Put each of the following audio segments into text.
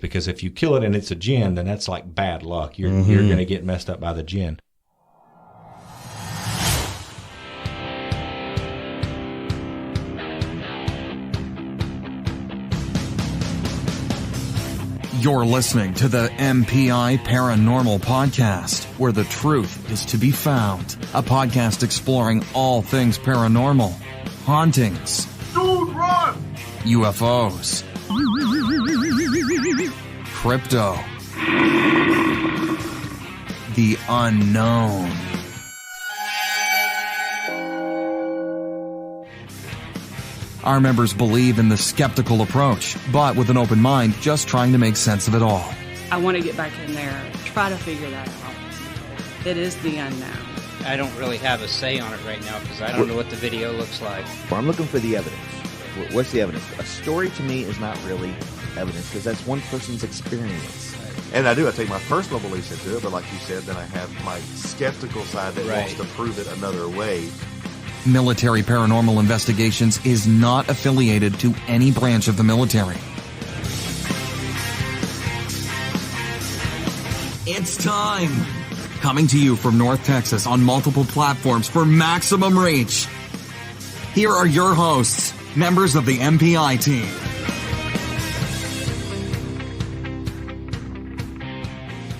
Because if you kill it and it's a Jinn, then that's like bad luck. You're going to get messed up by the Jinn. You're listening to the MPI Paranormal Podcast, where the truth is to be found. A podcast exploring all things paranormal, hauntings, dude, run! UFOs, crypto, the unknown. Our members believe in the skeptical approach, but with an open mind, just trying to make sense of it all. I want to get back in there, try to figure that out. It is the unknown. I don't really have a say on it right now because I don't know what the video looks like. Well, I'm looking for the evidence. What's the evidence? A story to me is not really evidence because that's one person's experience. And I take my personal beliefs into it, but like you said, then I have my skeptical side that wants to prove it another way. Military Paranormal Investigations is not affiliated to any branch of the military. It's time! Coming to you from North Texas on multiple platforms for maximum reach. Here are your hosts, members of the MPI team.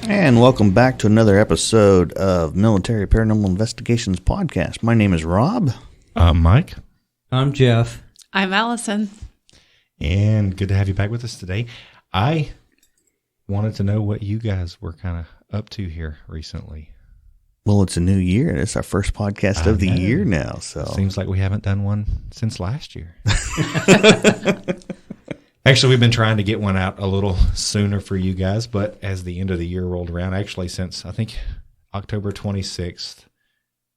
And welcome back to another episode of Military Paranormal Investigations Podcast. My name is Rob. I'm Mike. I'm Jeff. I'm Allison. And good to have you back with us today. I wanted to know what you guys were kind of up to here recently. Well, it's a new year, and it's our first podcast of the year now. So seems like we haven't done one since last year. Actually, we've been trying to get one out a little sooner for you guys, but as the end of the year rolled around, actually since I think October 26th,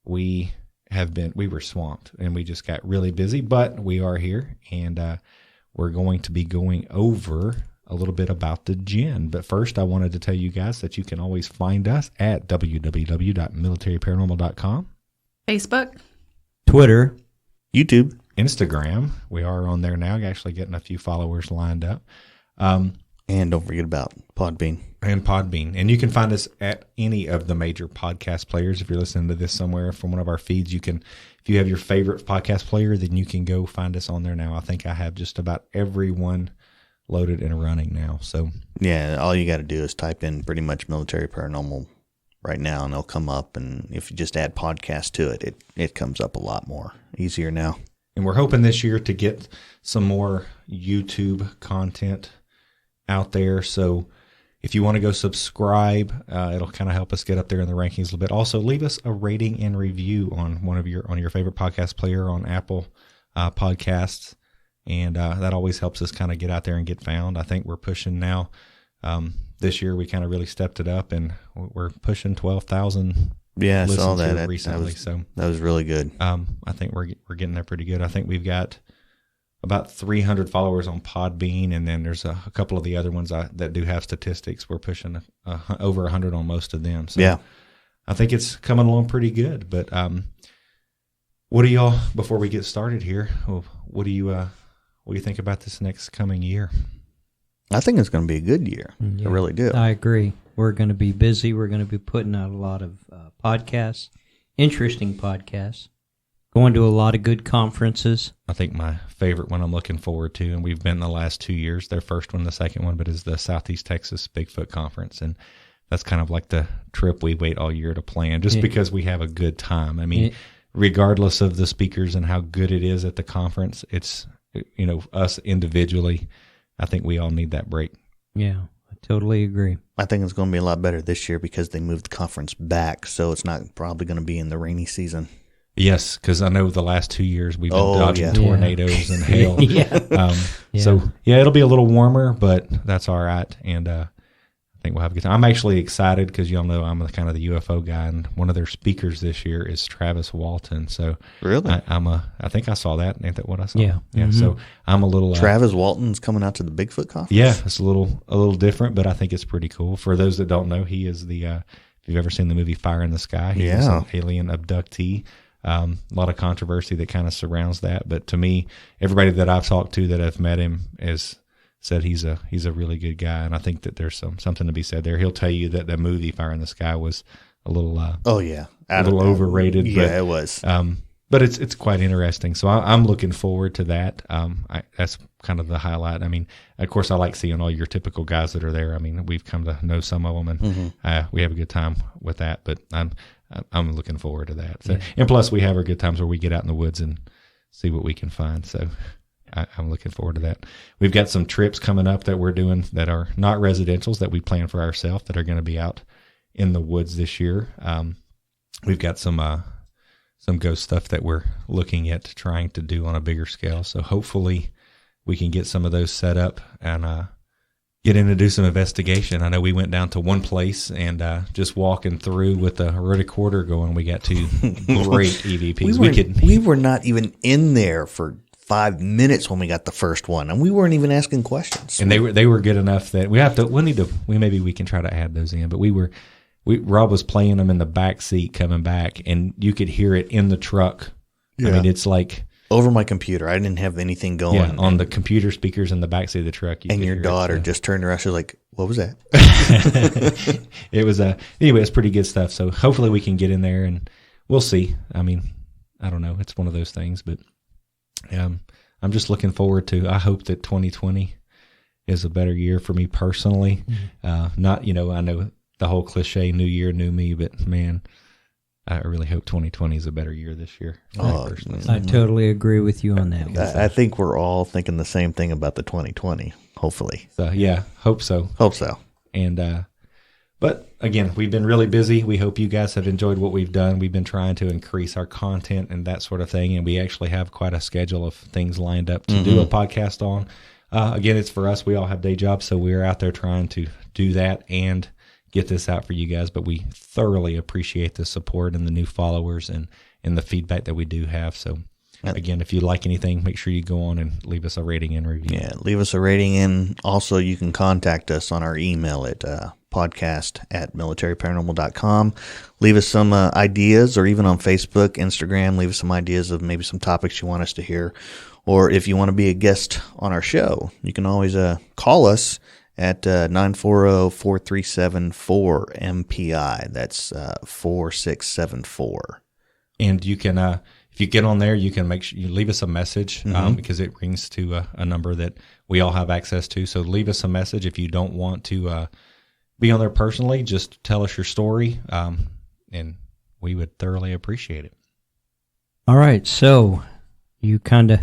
we were swamped and we just got really busy, but we are here and we're going to be going over a little bit about the Jinn. But first, I wanted to tell you guys that you can always find us at www.militaryparanormal.com. Facebook. Twitter. YouTube. Instagram. We are on there now, actually getting a few followers lined up. And don't forget about Podbean. And you can find us at any of the major podcast players. If you're listening to this somewhere from one of our feeds, if you have your favorite podcast player, then you can go find us on there now. I think I have just about everyone loaded and running now. So yeah, all you got to do is type in pretty much Military Paranormal right now, and they'll come up. And if you just add podcast to it, it comes up a lot more easier now. And we're hoping this year to get some more YouTube content out there. So if you want to go subscribe, it'll kind of help us get up there in the rankings a little bit. Also, leave us a rating and review on on your favorite podcast player on Apple Podcasts, and that always helps us kind of get out there and get found. I think we're pushing now. This year we kind of really stepped it up, and we're pushing 12,000. Yeah, I saw that recently. That was really good. I think we're getting there pretty good. I think we've got about 300 followers on Podbean, and then there's a couple of the other ones that do have statistics. We're pushing over 100 on most of them. So yeah, I think it's coming along pretty good. But what do y'all, before we get started here, what do you think about this next coming year? I think it's going to be a good year. Yeah, I really do. I agree. We're going to be busy. We're going to be putting out a lot of podcasts, interesting podcasts, going to a lot of good conferences. I think my favorite one I'm looking forward to, and we've been the last 2 years, their first one, the second one, but is the Southeast Texas Bigfoot Conference. And that's kind of like the trip we wait all year to plan, just because we have a good time. I mean, regardless of the speakers and how good it is at the conference, it's, us individually, I think we all need that break. Yeah, I totally agree. I think it's going to be a lot better this year because they moved the conference back, so it's not probably going to be in the rainy season. Yes, because I know the last 2 years we've been dodging tornadoes and hail. So, it'll be a little warmer, but that's all right. And I think we'll have a good time. I'm actually excited because y'all know I'm kind of the UFO guy, and one of their speakers this year is Travis Walton. So really, I think I saw that. Ain't that what I saw? Yeah. Mm-hmm. So I'm a little. Travis Walton's coming out to the Bigfoot conference. Yeah, it's a little different, but I think it's pretty cool. For those that don't know, he is the. If you've ever seen the movie Fire in the Sky, he's an alien abductee. A lot of controversy that kind of surrounds that, but to me, everybody that I've talked to that have met him has said he's a really good guy, and I think that there's something to be said there. He'll tell you that the movie Fire in the Sky was a little overrated. Yeah, but, it was. But it's quite interesting. So I'm looking forward to that. That's kind of the highlight. I mean, of course, I like seeing all your typical guys that are there. I mean, we've come to know some of them, and we have a good time with that. But I'm looking forward to that. So, and plus, we have our good times where we get out in the woods and see what we can find. So I'm looking forward to that. We've got some trips coming up that we're doing that are not residentials that we plan for ourselves that are going to be out in the woods this year. We've got some ghost stuff that we're looking at trying to do on a bigger scale. So hopefully we can get some of those set up and get in to do some investigation. I know we went down to one place and just walking through with a recorder going, we got two great EVPs. We were not even in there for 5 minutes when we got the first one, and we weren't even asking questions. And they were good enough that maybe we can try to add those in. But Rob was playing them in the back seat coming back, and you could hear it in the truck. Yeah. I mean, it's like over my computer. I didn't have anything going. Yeah, on the computer speakers in the back seat of the truck. And your daughter just turned around. She was like, "What was that?" It was anyway. It's pretty good stuff. So hopefully we can get in there, and we'll see. I mean, I don't know. It's one of those things, but I'm just looking forward to. I hope that 2020 is a better year for me personally. Not, I know the whole cliche, new year, new me, but man, I really hope 2020 is a better year this year. I totally agree with you on that. I think we're all thinking the same thing about the 2020, hopefully. So, yeah, hope so. Hope so. And, but again, we've been really busy. We hope you guys have enjoyed what we've done. We've been trying to increase our content and that sort of thing. And we actually have quite a schedule of things lined up to do a podcast on. Again, it's for us. We all have day jobs, so we're out there trying to do that and get this out for you guys. But we thoroughly appreciate the support and the new followers and the feedback that we do have. So again, if you like anything, make sure you go on and leave us a rating and review. Yeah, leave us a rating. And also you can contact us on our email at podcast@militaryparanormal.com. Leave us some ideas, or even on Facebook, Instagram, leave us some ideas of maybe some topics you want us to hear. Or if you want to be a guest on our show, you can always call us at 940-437-4MPI. That's 4674. And you can, if you get on there, you can make sure you leave us a message because it rings to a number that we all have access to. So leave us a message if you don't want to be on there personally. Just tell us your story, and we would thoroughly appreciate it. All right, so you kind of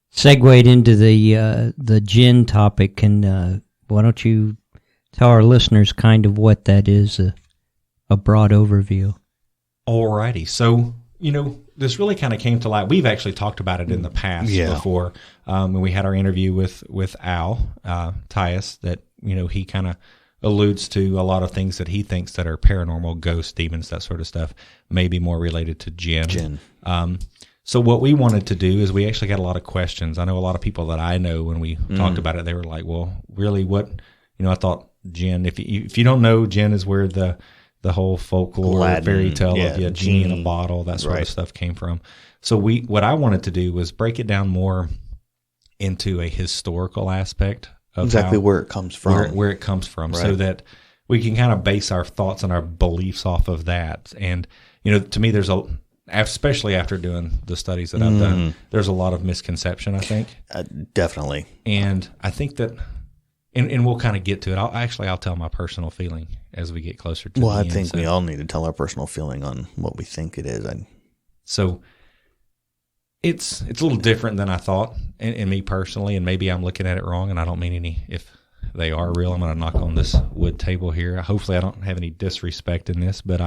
segued into the Jinn topic, and why don't you tell our listeners kind of what that is, a broad overview. Alrighty, so this really kind of came to light. We've actually talked about it in the past before when we had our interview with Al Tyus. That he kind of alludes to a lot of things that he thinks that are paranormal, ghosts, demons, that sort of stuff, maybe more related to Jinn. So what we wanted to do is we actually got a lot of questions. I know a lot of people that I know when we talked about it, they were like, well, really what, I thought Jinn, if you don't know, Jinn is where the whole folklore Latin, fairy tale of genie in a bottle, that sort of stuff came from. So what I wanted to do was break it down more into a historical aspect of exactly where it comes from. Where it comes from, so that we can kind of base our thoughts and our beliefs off of that. And, to me, especially after doing the studies that I've done, there's a lot of misconception, I think. Definitely. And I think that, and we'll kind of get to it. I'll tell my personal feeling as we get closer to the end. Well, I think we all need to tell our personal feeling on what we think it is. So it's a little different than I thought, and me personally, and maybe I'm looking at it wrong, and I don't mean any, if they are real, I'm going to knock on this wood table here. Hopefully I don't have any disrespect in this, but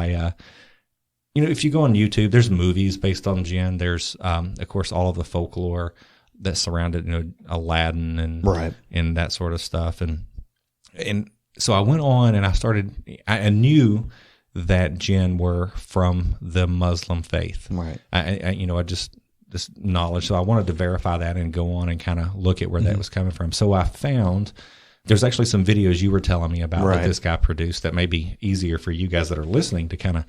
if you go on YouTube, there's movies based on Jinn. There's, of course, all of the folklore that surrounded, Aladdin and that sort of stuff. And so I went on and I knew that Jinn were from the Muslim faith. Right. I just this knowledge. So I wanted to verify that and go on and kind of look at where that was coming from. So I found there's actually some videos you were telling me about that this guy produced that may be easier for you guys that are listening to kind of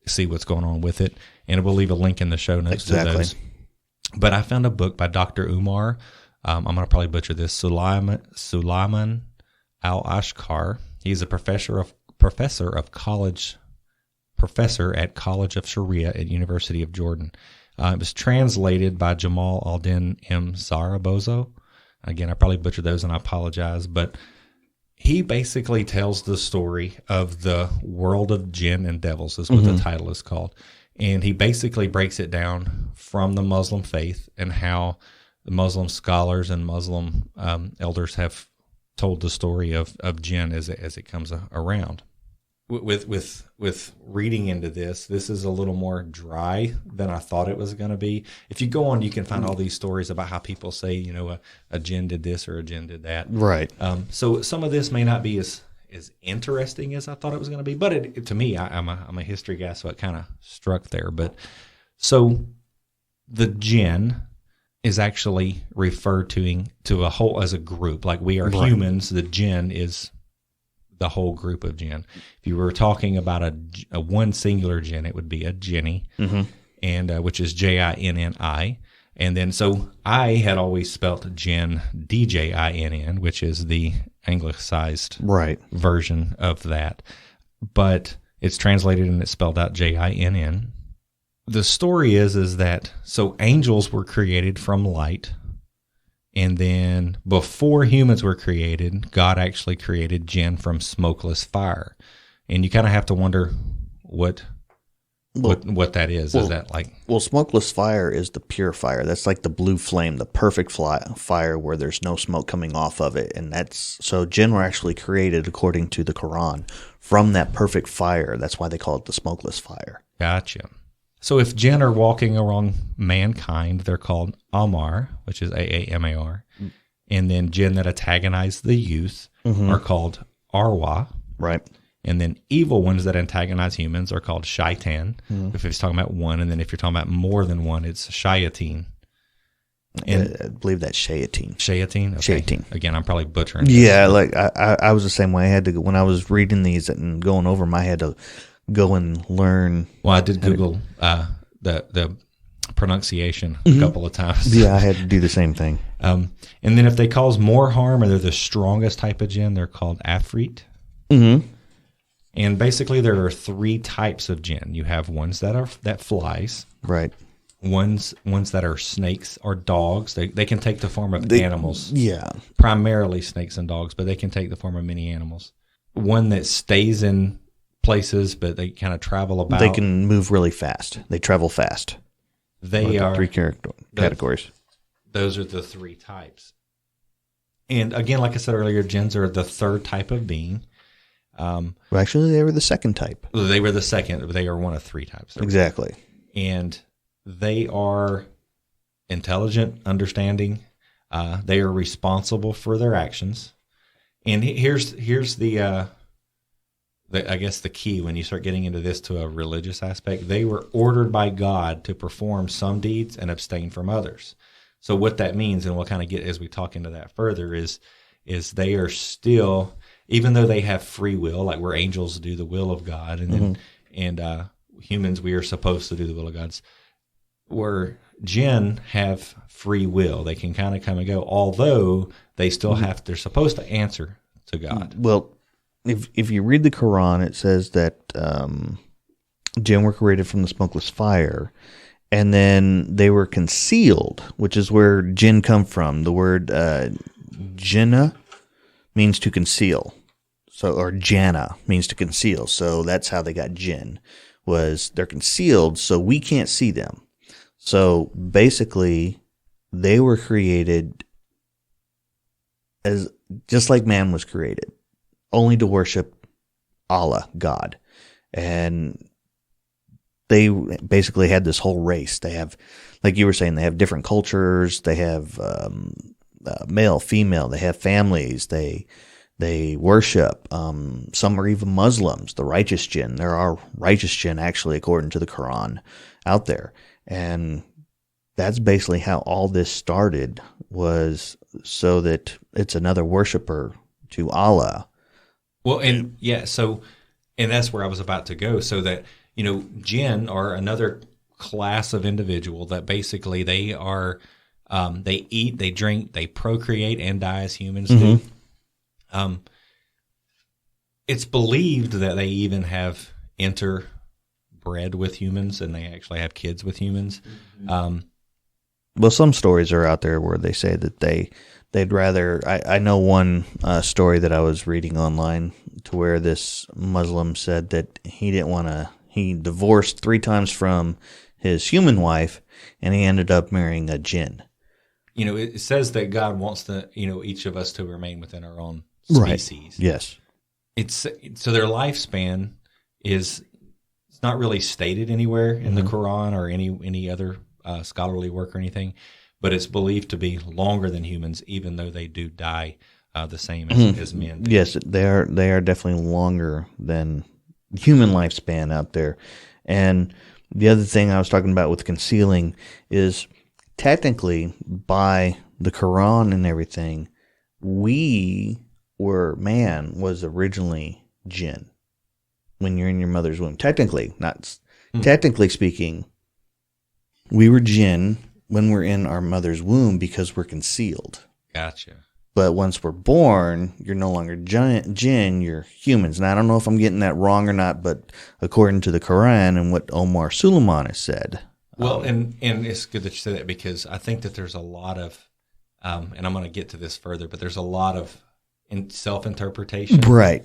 see what's going on with it, and we'll leave a link in the show notes to those. But I found a book by Dr. Umar I'm going to probably butcher this, Sulaiman al-Ashkar. He's a professor at College of Sharia at University of Jordan. It was translated by Jamal al-Din M. Zarabozo. Again, I probably butchered those, and I apologize, but he basically tells the story of the world of jinn and devils, is what the title is called. And he basically breaks it down from the Muslim faith and how the Muslim scholars and Muslim elders have told the story of jinn as it comes around. With reading into this is a little more dry than I thought it was going to be. If you go on, you can find all these stories about how people say, a jinn did this or a jinn did that. Right. So some of this may not be as interesting as I thought it was going to be, but to me, I'm a history guy, so it kind of struck there. But so the jinn is actually referred to a whole as a group, like we are humans. The jinn is the whole group of jinn. If you were talking about a one singular jinn, it would be a jinni, and which is Jinni. And then so I had always spelt jinn Djinn, which is the anglicized version of that. But it's translated and it's spelled out Jinn. The story is that so angels were created from light. And then before humans were created, God actually created jinn from smokeless fire. And you kind of have to wonder what that is. Is that like... Well, smokeless fire is the pure fire. That's like the blue flame, the perfect fire where there's no smoke coming off of it. And so jinn were actually created, according to the Quran, from that perfect fire. That's why they call it the smokeless fire. Gotcha. So if jinn are walking around mankind, they're called Amar, which is Aamar. And then jinn that antagonize the youth are called Arwah. Right. And then evil ones that antagonize humans are called Shaitan, if it's talking about one. And then if you're talking about more than one, it's Shayateen. And I believe that's Shayateen. Shayateen? Okay. Shayateen. Again, I'm probably butchering Yeah, like I was the same way. I had to, when I was reading these and going over them, I had to go and learn. Well, I did Google the pronunciation a couple of times. Yeah, I had to do the same thing. And then if they cause more harm or they're the strongest type of jinn, they're called Afrit. And basically there are three types of jinn. You have ones that flies. Right. Ones that are snakes or dogs. They can take the form of animals. Yeah. Primarily snakes and dogs, but they can take the form of many animals. One that stays in places, but they kind of travel about. They can move really fast. They travel fast. They are three categories. Those are the three types. And again, like I said earlier, jinns are the third type of being. Well, actually, they were the second type. They were the second. They are one of three types. Exactly. And they are intelligent, understanding. They are responsible for their actions. And here's the I guess the key when you start getting into this to a religious aspect. They were ordered by God to perform some deeds and abstain from others. So what that means, and we'll kind of get as we talk into that further, is they are still, even though they have free will, like where angels do the will of God, and then humans, we are supposed to do the will of God. Where jinn have free will, they can kind of come and go, although they still they're supposed to answer to God. Well, if you read the Quran, it says that jinn were created from the smokeless fire, and then they were concealed, which is where jinn come from. The word jinnah means to conceal, or jana means to conceal. So that's how they got jinn, was they're concealed, so we can't see them. So basically, they were created as just like man was created, only to worship Allah, God. And they basically had this whole race. They have, like you were saying, they have different cultures. They have male, female. They have families. They worship. Some are even Muslims, the righteous jinn. There are righteous jinn, actually, according to the Quran, out there. And that's basically how all this started, was so that it's another worshiper to Allah. Well, and and that's where I was about to go. So that, jinn are another class of individual that basically they are They eat, they drink, they procreate, and die as humans do. It's believed that they even have interbred with humans, and they actually have kids with humans. Well, some stories are out there where they say that they'd rather. I know one story that I was reading online to where this Muslim said that he didn't want to. He divorced 3 times from his human wife, and he ended up marrying a jinn. It says that God wants each of us to remain within our own species. Right. Yes. So their lifespan is not really stated anywhere in the Quran or any other scholarly work or anything, but it's believed to be longer than humans, even though they do die the same as men do. Yes, they are definitely longer than human lifespan out there. And the other thing I was talking about with concealing is technically by the Quran and everything, man was originally jinn when you're in your mother's womb. Technically speaking, we were jinn when we're in our mother's womb because we're concealed. Gotcha. But once we're born, you're no longer jinn, you're humans. Now, I don't know if I'm getting that wrong or not, but according to the Quran and what Omar Suleiman has said. Well, and it's good that you said that, because I think that there's a lot of, and I'm going to get to this further, but there's a lot of self-interpretation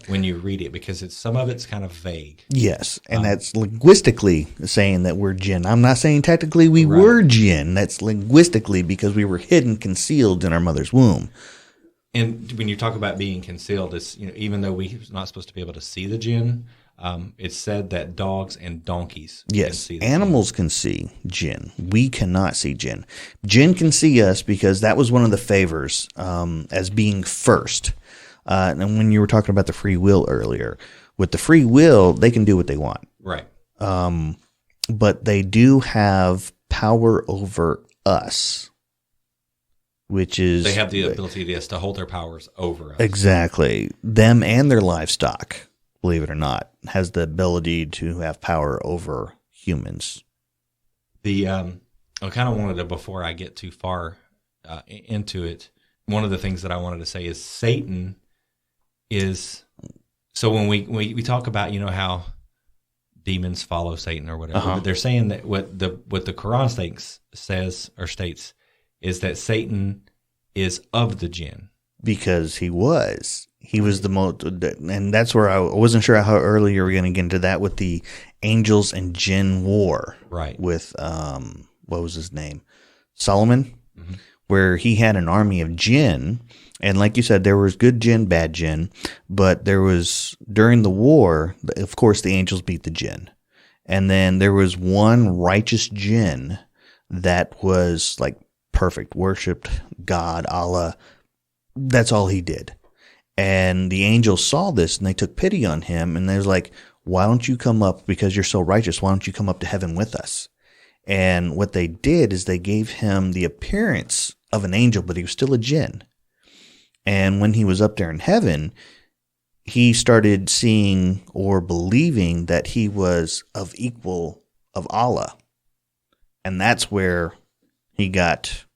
when you read it, because some of it's kind of vague. Yes, and that's linguistically saying that we're jinn. I'm not saying technically we were jinn. That's linguistically because we were hidden, concealed in our mother's womb. And when you talk about being concealed, it's even though we're not supposed to be able to see the jinn, it's said that dogs and donkeys can see the animals can see jinn. We cannot see jinn. Jinn can see us because that was one of the favors as being first. And when you were talking about the free will earlier, with the free will, they can do what they want. Right. But they do have power over us, which is... They have the ability to hold their powers over us. Exactly. Them and their livestock, believe it or not, has the ability to have power over humans. I kind of wanted to, before I get too far into it, one of the things that I wanted to say is Satan is, so when we talk about how demons follow Satan or whatever, they're saying that what the Quran states is that Satan is of the jinn, because he was the most, and that's where I wasn't sure how early you were going to get into that with the angels and jinn war, right? With what was his name, Solomon, where he had an army of jinn. And like you said, there was good jinn, bad jinn, but there was, during the war, of course, the angels beat the jinn. And then there was one righteous jinn that was like perfect, worshipped God, Allah. That's all he did. And the angels saw this and they took pity on him. And they was like, why don't you come up, because you're so righteous, why don't you come up to heaven with us? And what they did is they gave him the appearance of an angel, but he was still a jinn. And when he was up there in heaven, he started seeing or believing that he was of equal of Allah. And that's where he got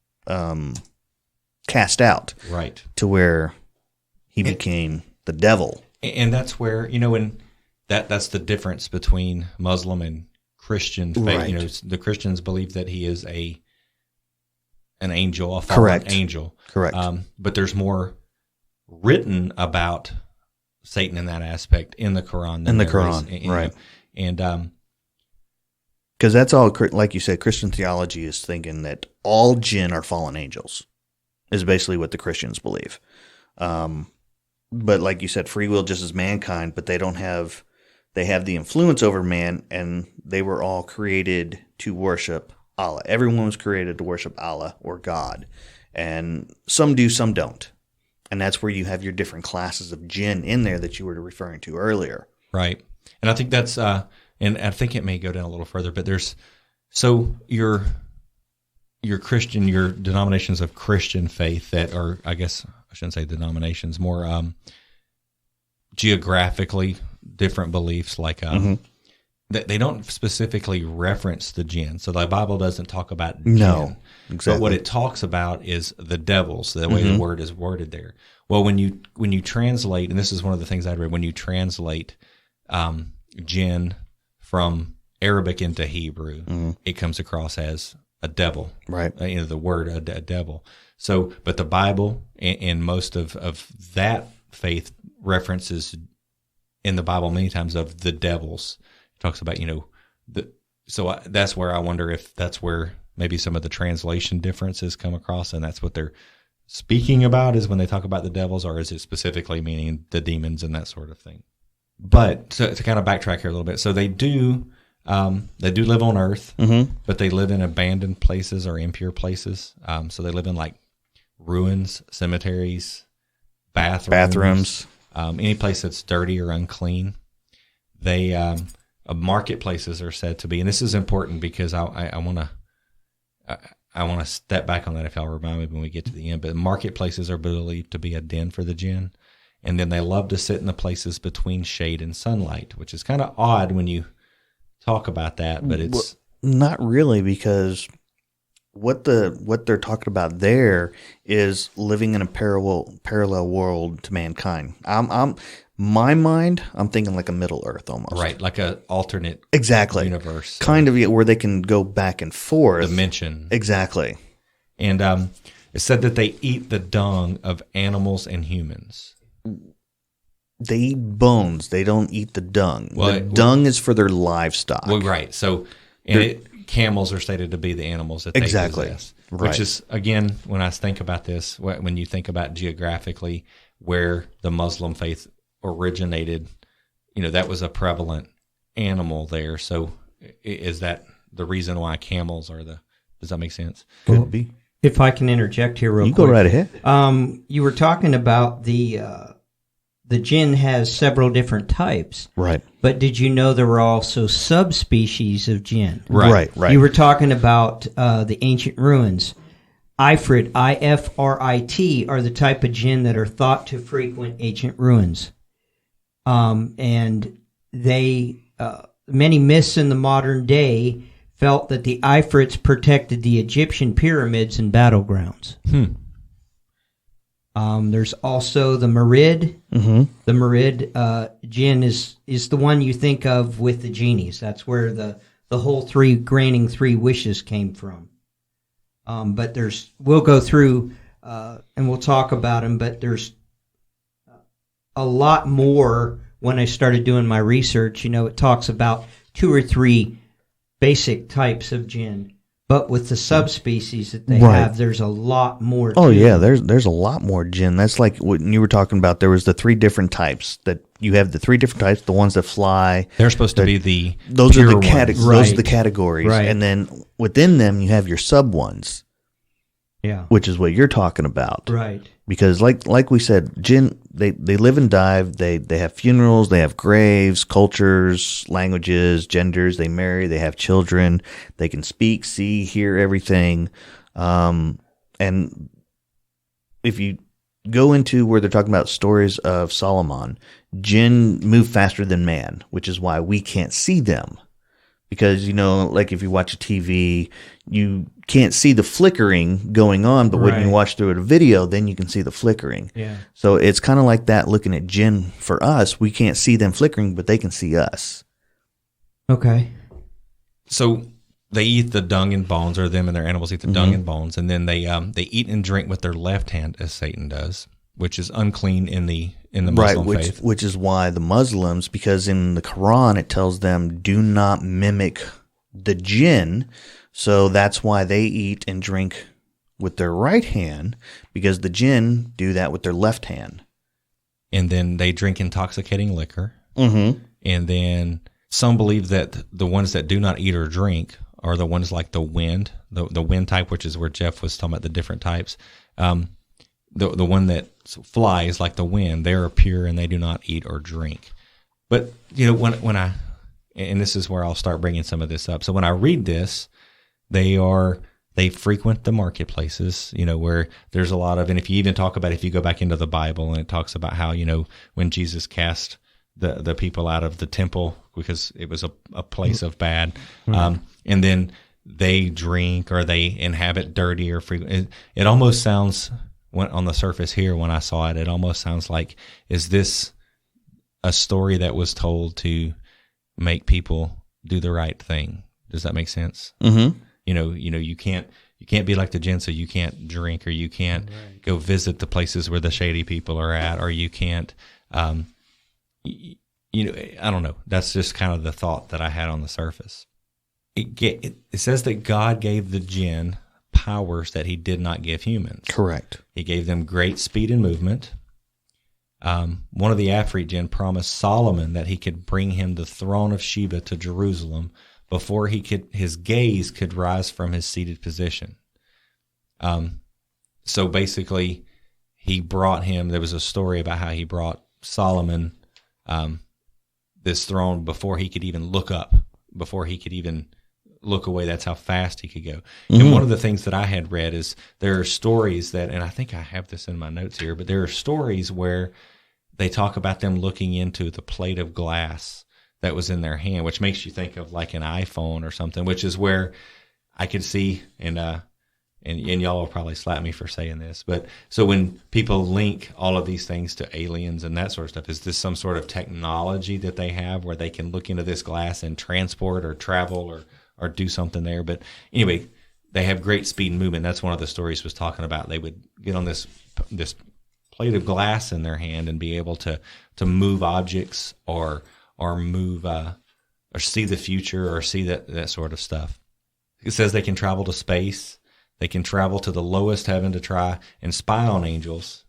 cast out. Right. To where he became the devil. And that's where, when that's the difference between Muslim and Christian faith. Right. The Christians believe that he is an angel, a fallen angel. Correct. But there's more written about Satan in that aspect in the Quran. Right. And because that's all, like you said, Christian theology is thinking that all jinn are fallen angels, is basically what the Christians believe. But like you said, free will just as mankind, but they have the influence over man, and they were all created to worship Allah. Everyone was created to worship Allah or God, and some do, some don't. And that's where you have your different classes of jinn in there that you were referring to earlier. Right. And I think that's, and I think it may go down a little further, but so your Christian, your denominations of Christian faith that are, I guess I shouldn't say denominations, more geographically different beliefs, like they don't specifically reference the jinn. So the Bible doesn't talk about No, jinn. exactly. But what it talks about is the devils, the way the word is worded there. Well, when you translate, and this is one of the things I read, when you translate jinn from Arabic into Hebrew, it comes across as a devil. Right. The word a devil. So, but the Bible and most of that faith references in the Bible many times of the devils. It talks about, that's where I wonder if that's where maybe some of the translation differences come across, and that's what they're speaking about is when they talk about the devils, or is it specifically meaning the demons and that sort of thing? But to kind of backtrack here a little bit, so they do live on Earth, but they live in abandoned places or impure places. So they live in like ruins, cemeteries, bathrooms. Any place that's dirty or unclean. They marketplaces are said to be, and this is important because I want to step back on that if y'all remind me when we get to the end. But marketplaces are believed to be a den for the jinn, and then they love to sit in the places between shade and sunlight, which is kind of odd when you talk about that. But it's not really, because what they're talking about there is living in a parallel world to mankind. My mind, I'm thinking like a Middle Earth almost. right, like a alternate universe, kind of where they can go back and forth. dimension. Exactly. And it said that they eat the dung of animals and humans. They eat bones. They don't eat the dung. Well, the dung is for their livestock. Well, right. So, camels are stated to be the animals that they possess. Right. Which is, again, when I think about this, when you think about geographically where the Muslim faith originated, that was a prevalent animal there. So is that the reason why camels are does that make sense? Could be. If I can interject here real quick. You go right ahead. You were talking about the jinn has several different types. Right. But did you know there were also subspecies of jinn? Right. You were talking about the ancient ruins. Ifrit, I-F-R-I-T, are the type of jinn that are thought to frequent ancient ruins. And they, many myths in the modern day felt that the Ifrits protected the Egyptian pyramids and battlegrounds. There's also the Marid. The Marid jinn is the one you think of with the genies. That's where the whole granting three wishes came from. But we'll go through and we'll talk about them, but there's a lot more. When I started doing my research, it talks about 2 or 3 basic types of jinn, but with the subspecies that they have, there's a lot more. Oh yeah, there's a lot more jinn. That's like what you were talking about. There was the 3 different types that you have. The 3 different types, the ones that fly. They're supposed to be those are the categories. Those are the categories, Right. And then within them you have your sub ones. Yeah. Which is what you're talking about. Right. Because like we said, jinn, they live and dive, they have funerals, they have graves, cultures, languages, genders, they marry, they have children, they can speak, see, hear everything. And if you go into where they're talking about stories of Solomon, jinn move faster than man, which is why we can't see them. Because, like if you watch a TV, you can't see the flickering going on, but when you watch through a video, then you can see the flickering. Yeah. So it's kind of like that looking at jinn for us. We can't see them flickering, but they can see us. Okay. So they eat the dung and bones, or them and their animals eat the dung and bones, and then they eat and drink with their left hand, as Satan does, which is unclean in the Muslim faith. Which is why the Muslims, because in the Quran it tells them do not mimic the jinn, so that's why they eat and drink with their right hand, because the jinn do that with their left hand. And then they drink intoxicating liquor. Mm-hmm. And then some believe that the ones that do not eat or drink are the ones like the wind type, which is where Jeff was talking about the different types. The one that flies like the wind, they're pure and they do not eat or drink. But when I, and this is where I'll start bringing some of this up. So when I read this, they frequent the marketplaces, where there's a lot of, and if you even talk about, if you go back into the Bible and it talks about how, when Jesus cast the people out of the temple because it was a place of bad. And then they drink or they inhabit dirty or free. It almost sounds, on the surface here when I saw it, it almost sounds like, is this a story that was told to make people do the right thing? Does that make sense? Mm-hmm. You can't be like the Jinn, so you can't drink, or you can't go visit the places where the shady people are at, or you can't, I don't know. That's just kind of the thought that I had on the surface. It says that God gave the Jinn powers that he did not give humans. Correct. He gave them great speed and movement. One of the Afrit Jinn promised Solomon that he could bring him the throne of Sheba to Jerusalem before his gaze could rise from his seated position. So basically, he brought him. There was a story about how he brought Solomon this throne before he could even look up, before he could even look away. That's how fast he could go. Mm-hmm. And one of the things that I had read is there are stories that, and I think I have this in my notes here, but there are stories where they talk about them looking into the plate of glass that was in their hand, which makes you think of like an iPhone or something, which is where I could see, and y'all will probably slap me for saying this, but so when people link all of these things to aliens and that sort of stuff, is this some sort of technology that they have where they can look into this glass and transport or travel or do something there? But anyway, they have great speed and movement. That's one of the stories was talking about. They would get on this plate of glass in their hand and be able to move objects or move or see the future or see that sort of stuff. It says they can travel to space. They can travel to the lowest heaven to try and spy on angels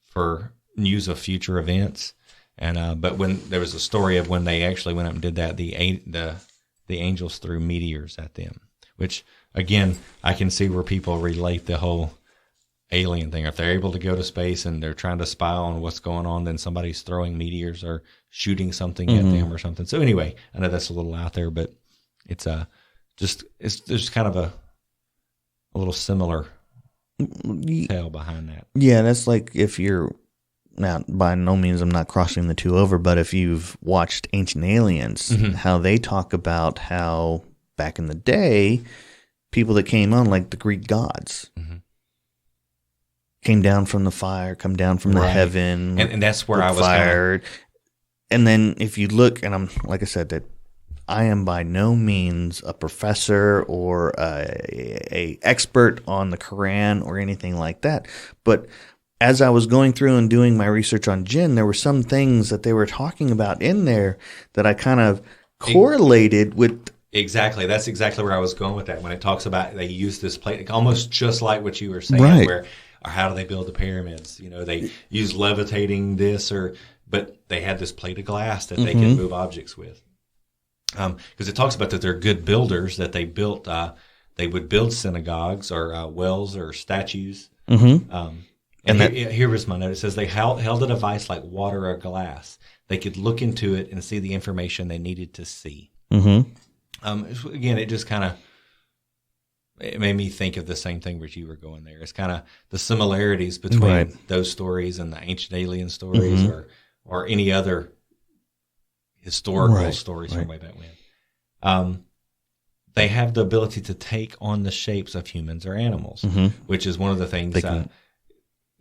for news of future events. And but when there was a story of when they actually went up and did that, the angels threw meteors at them, which again I can see where people relate the whole alien thing. If they're able to go to space and they're trying to spy on what's going on, then somebody's throwing meteors or shooting something at them or something. So anyway, I know that's a little out there, but it's there's kind of a little similar tale behind that. Yeah, that's like if you're, now by no means I'm not crossing the two over, but if you've watched Ancient Aliens, how they talk about how back in the day, people that came on, like the Greek gods, came down from the fire, come down from the heaven. And that's where I was fired. And then if you look, and I'm, like I said, that I am by no means a professor or a expert on the Quran or anything like that. But as I was going through and doing my research on Jinn, there were some things that they were talking about in there that I kind of correlated with. Exactly. That's exactly where I was going with that. When it talks about they use this plate, almost just like what you were saying, where or how do they build the pyramids? They use levitating this, but they had this plate of glass that they can move objects with. Because it talks about that they're good builders, that they built, they would build synagogues or wells or statues. Here was my note. It says they held a device like water or glass. They could look into it and see the information they needed to see. Again, it just kind of it made me think of the same thing where you were going there. It's kind of the similarities between those stories and the ancient alien stories or any other historical stories from way back when. They have the ability to take on the shapes of humans or animals, which is one of the things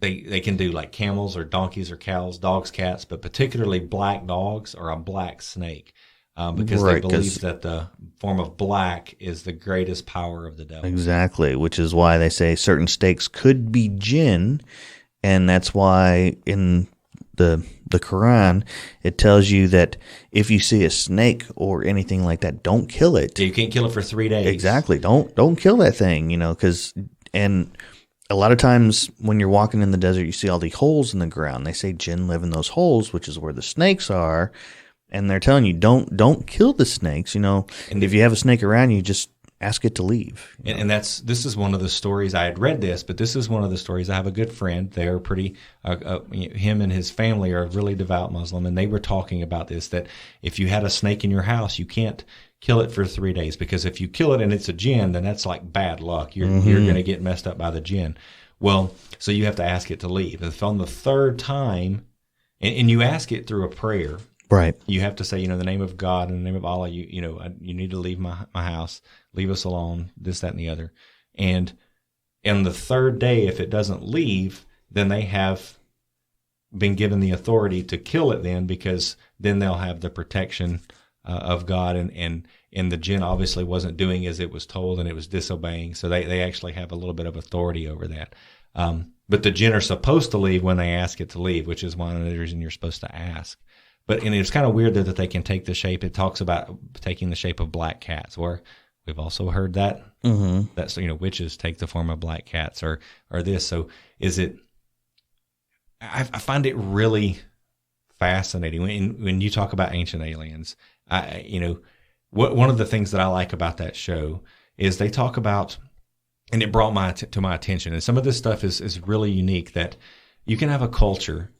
they can do, like camels or donkeys or cows, dogs, cats, but particularly black dogs or a black snake, because they believe that the form of black is the greatest power of the devil. Exactly, which is why they say certain snakes could be jinn, and that's why in the Quran, it tells you that if you see a snake or anything like that, don't kill it. You can't kill it for 3 days. Exactly. Don't kill that thing, because and a lot of times when you're walking in the desert, you see all the holes in the ground. They say jinn live in those holes, which is where the snakes are, and they're telling you don't kill the snakes. And if you have a snake around you, just ask it to leave. And this is one of the stories. I had read this, but this is one of the stories. I have a good friend. They're pretty, him and his family are really devout Muslim, and they were talking about this, that if you had a snake in your house, you can't kill it for 3 days, because if you kill it and it's a jinn, then that's like bad luck. You're going to get messed up by the jinn. Well, so you have to ask it to leave. If on the third time, and you ask it through a prayer, Right. You have to say, the name of God and the name of Allah. You need to leave my house, leave us alone. This, that, and the other. And on the third day, if it doesn't leave, then they have been given the authority to kill it. Then, because then they'll have the protection of God, and the jinn obviously wasn't doing as it was told, and it was disobeying. So they actually have a little bit of authority over that. But the jinn are supposed to leave when they ask it to leave, which is one of the reasons you're supposed to ask. And it's kind of weird that they can take the shape. It talks about taking the shape of black cats, where we've also heard that. Mm-hmm. That's, witches take the form of black cats or this. So is it, I find it really fascinating when you talk about ancient aliens. One of the things that I like about that show is they talk about, and it brought to my attention, and some of this stuff is really unique, that you can have a culture,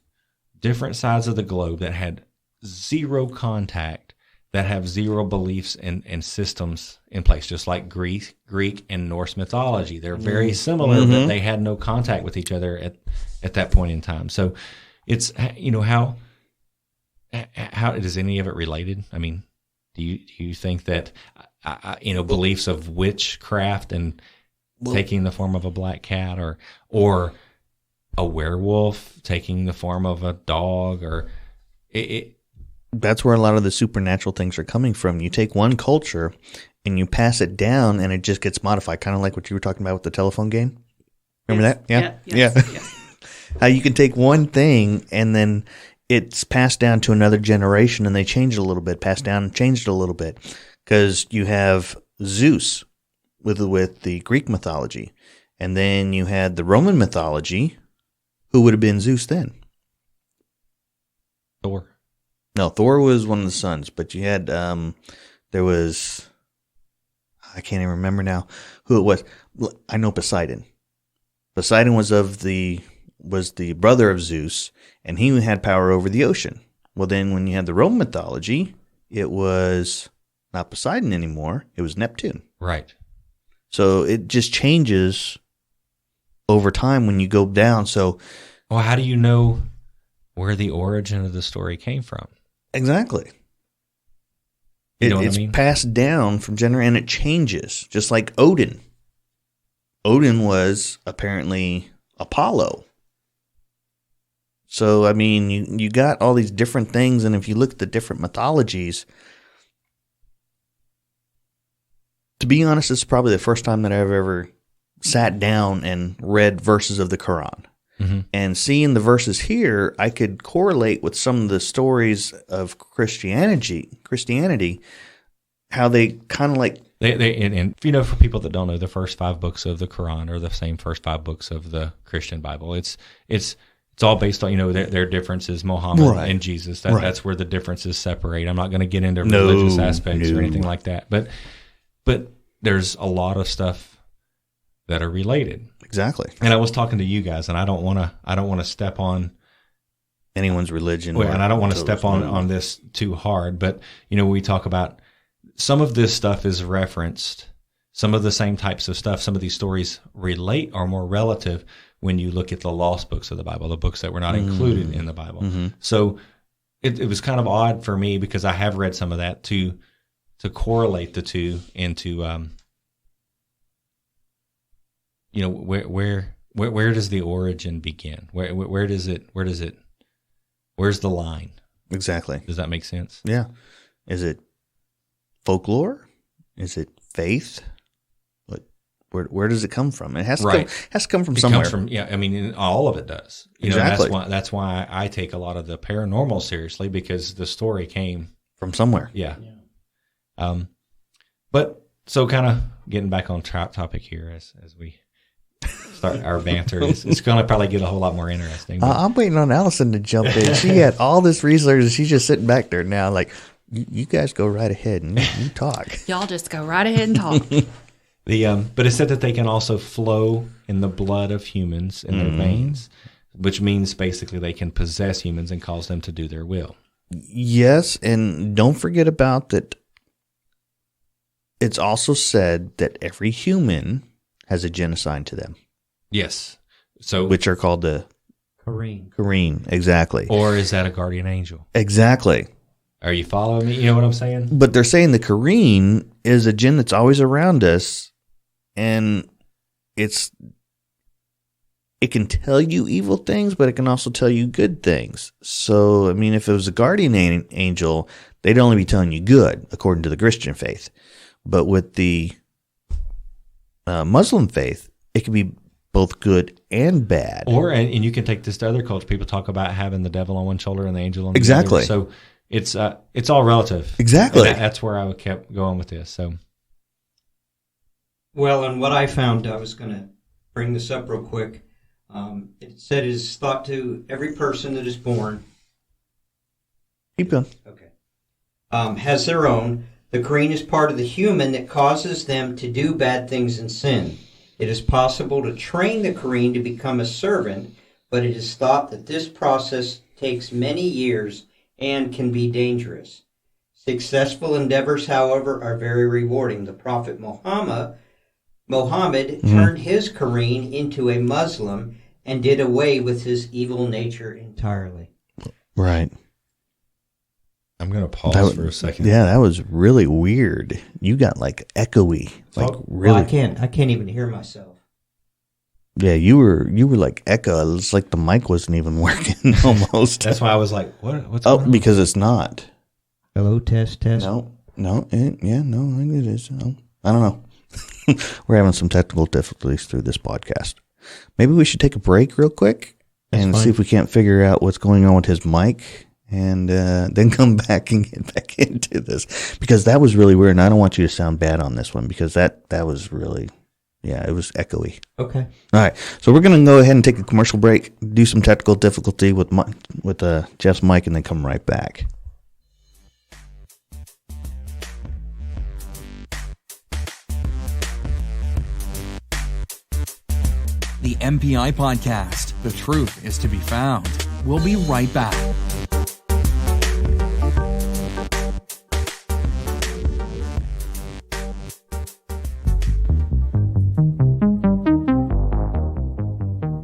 different sides of the globe, that had zero contact, that have zero beliefs and systems in place, just like Greek and Norse mythology. They're very similar, but they had no contact with each other at that point in time. So it's, how is any of it related? I mean, do you think that, beliefs of witchcraft and taking the form of a black cat, or a werewolf taking the form of a dog, or that's where a lot of the supernatural things are coming from. You take one culture and you pass it down, and it just gets modified, kind of like what you were talking about with the telephone game. Remember that? Yeah. Yes. How you can take one thing and then it's passed down to another generation, and they change it a little bit, passed down and changed it a little bit, because you have Zeus with the Greek mythology, and then you had the Roman mythology. Who would have been Zeus then? Thor. No, Thor was one of the sons, but you had, there was, I can't even remember now who it was. I know Poseidon. Poseidon was the brother of Zeus, and he had power over the ocean. Well, then when you had the Roman mythology, it was not Poseidon anymore. It was Neptune. Right. So it just changes over time when you go down. So, well, how do you know where the origin of the story came from? Exactly. It's passed down from generation, and it changes. Just like Odin. Odin was apparently Apollo. So, I mean, you got all these different things, and if you look at the different mythologies, to be honest, this is probably the first time that I've ever sat down and read verses of the Quran. Mm-hmm. And seeing the verses here, I could correlate with some of the stories of Christianity, how they kind of like... And for people that don't know, the first 5 books of the Quran are the same first 5 books of the Christian Bible. It's all based on, their differences, Muhammad and Jesus. That's where the differences separate. I'm not going to get into religious aspects or anything like that. But there's a lot of stuff that are related. Exactly. And I was talking to you guys, and I don't want to step on anyone's religion. And I don't want to step on this too hard, but we talk about some of this stuff is referenced, some of the same types of stuff, some of these stories relate or more relative when you look at the lost books of the Bible, the books that were not included in the Bible. Mm-hmm. So it was kind of odd for me, because I have read some of that to correlate the two into where does the origin begin? Where does it where's the line? Exactly. Does that make sense? Yeah. Is it folklore? Is it faith? Where does it come from? It has to come from somewhere. All of it does. Exactly. That's why I take a lot of the paranormal seriously, because the story came from somewhere. Yeah. But so kind of getting back on topic here as we start our banter, it's going to probably get a whole lot more interesting. I'm waiting on Allison to jump in. She had all this research, and she's just sitting back there now, like, you guys go right ahead and you talk. Y'all just go right ahead and talk. But it said that they can also flow in the blood of humans in their veins, which means basically they can possess humans and cause them to do their will. Yes, and don't forget about that. It's also said that every human has a jinn assigned to them. Yes. Which are called the Kareem. Kareem, exactly. Or is that a guardian angel? Exactly. Are you following me? You know what I'm saying? But they're saying the Kareen is a jinn that's always around us, and it can tell you evil things, but it can also tell you good things. So, I mean, if it was a guardian angel, they'd only be telling you good, according to the Christian faith. But with the Muslim faith, it can be both good and bad. And you can take this to other cultures. People talk about having the devil on one shoulder and the angel on the Exactly. other. So it's all relative. Exactly. And that's where I kept going with this. So, Well, and what I found, I was going to bring this up real quick. It said it is thought to every person that is born. Keep going. Okay. Has their own. The Kareen is part of the human that causes them to do bad things and sin. It is possible to train the Kareen to become a servant, but it is thought that this process takes many years and can be dangerous. Successful endeavors, however, are very rewarding. The Prophet Muhammad turned his Kareen into a Muslim and did away with his evil nature entirely. Right. I'm going to pause for a second. Yeah, that was really weird. You got like echoey. Like really. Well, I can't even hear myself. Yeah, you were like echo. It's like the mic wasn't even working almost. That's why I was like, what's going on? Because it's not. Hello, test. No, it is. No, I don't know. We're having some technical difficulties through this podcast. Maybe we should take a break real quick and see if we can't figure out what's going on with his mic, and then come back and get back into this, because that was really weird. And I don't want you to sound bad on this one, because that was really, it was echoey. Okay. All right, so we're going to go ahead and take a commercial break, do some technical difficulty with Jeff's mic, and then come right back. The MPI Podcast. The truth is to be found. We'll be right back.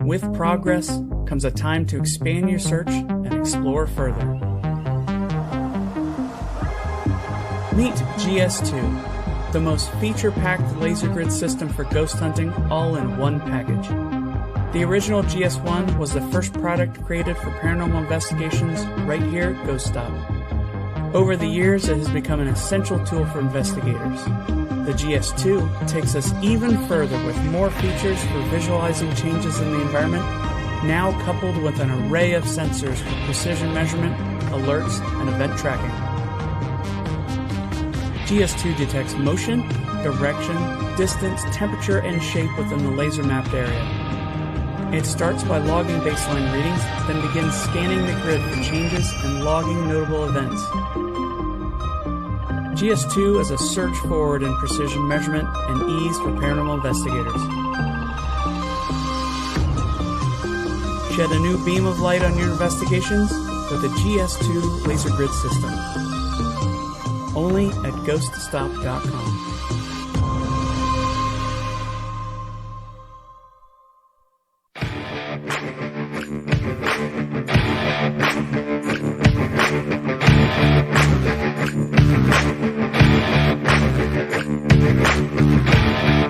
With progress comes a time to expand your search and explore further. Meet GS2, the most feature-packed laser grid system for ghost hunting, all in one package. The original GS1 was the first product created for paranormal investigations right here at Ghost Stop. Over the years, it has become an essential tool for investigators. The GS2 takes us even further with more features for visualizing changes in the environment, now coupled with an array of sensors for precision measurement, alerts, and event tracking. GS2 detects motion, direction, distance, temperature, and shape within the laser mapped area. It starts by logging baseline readings, then begins scanning the grid for changes and logging notable events. GS2 is a surge forward in precision measurement and ease for paranormal investigators. Shed a new beam of light on your investigations with the GS2 laser grid system. Only at ghoststop.com.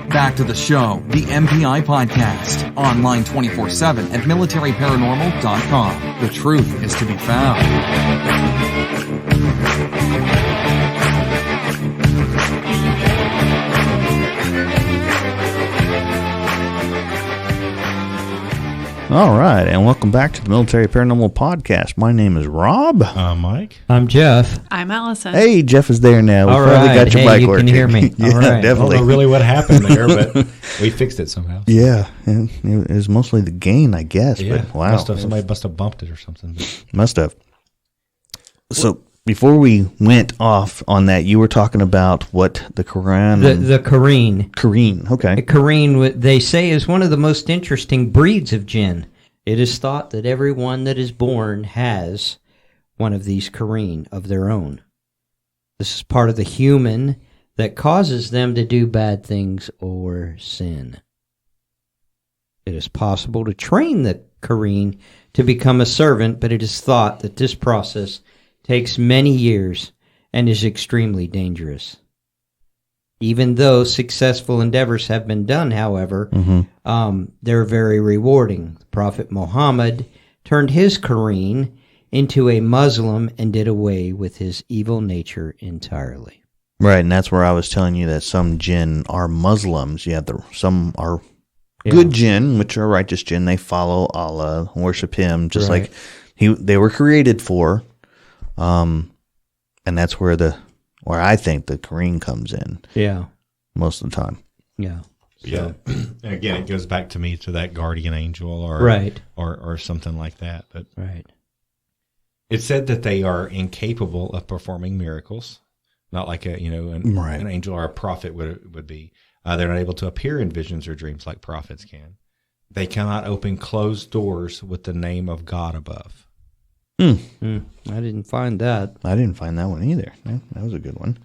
Back to the show, the MPI Podcast, online 24/7 at militaryparanormal.com. The truth is to be found. All right, and welcome back to the Military Paranormal Podcast. My name is Rob. Mike. I'm Jeff. I'm Allison. Hey, Jeff is there now. We All finally right. got your Hey, mic you working. can hear me. Yeah, All right. I don't definitely. know really what happened there, but we fixed it somehow. Yeah, and it was mostly the gain, I guess. Yeah, But wow, somebody must have bumped it or something. must have. So before we went off on that, you were talking about what the Quran. The Kareen. Kareen, okay. A Kareen, they say, is one of the most interesting breeds of jinn. It is thought that everyone that is born has one of these Kareen of their own. This is part of the human that causes them to do bad things or sin. It is possible to train the Kareen to become a servant, but it is thought that this process takes many years, and is extremely dangerous. Even though successful endeavors have been done, however, they're very rewarding. The Prophet Muhammad turned his Quran into a Muslim and did away with his evil nature entirely. Right, and that's where I was telling you that some jinn are Muslims. You have some are good jinn, which are righteous jinn. They follow Allah, worship Him, just like they were created for. And that's where I think the Quran comes in. Yeah, most of the time. Yeah. Yeah. And again, it goes back to me to that guardian angel or something like that. But it said that they are incapable of performing miracles. Not like an angel or a prophet would be. They're not able to appear in visions or dreams like prophets can. They cannot open closed doors with the name of God above. I didn't find that. I didn't find that one either. That was a good one.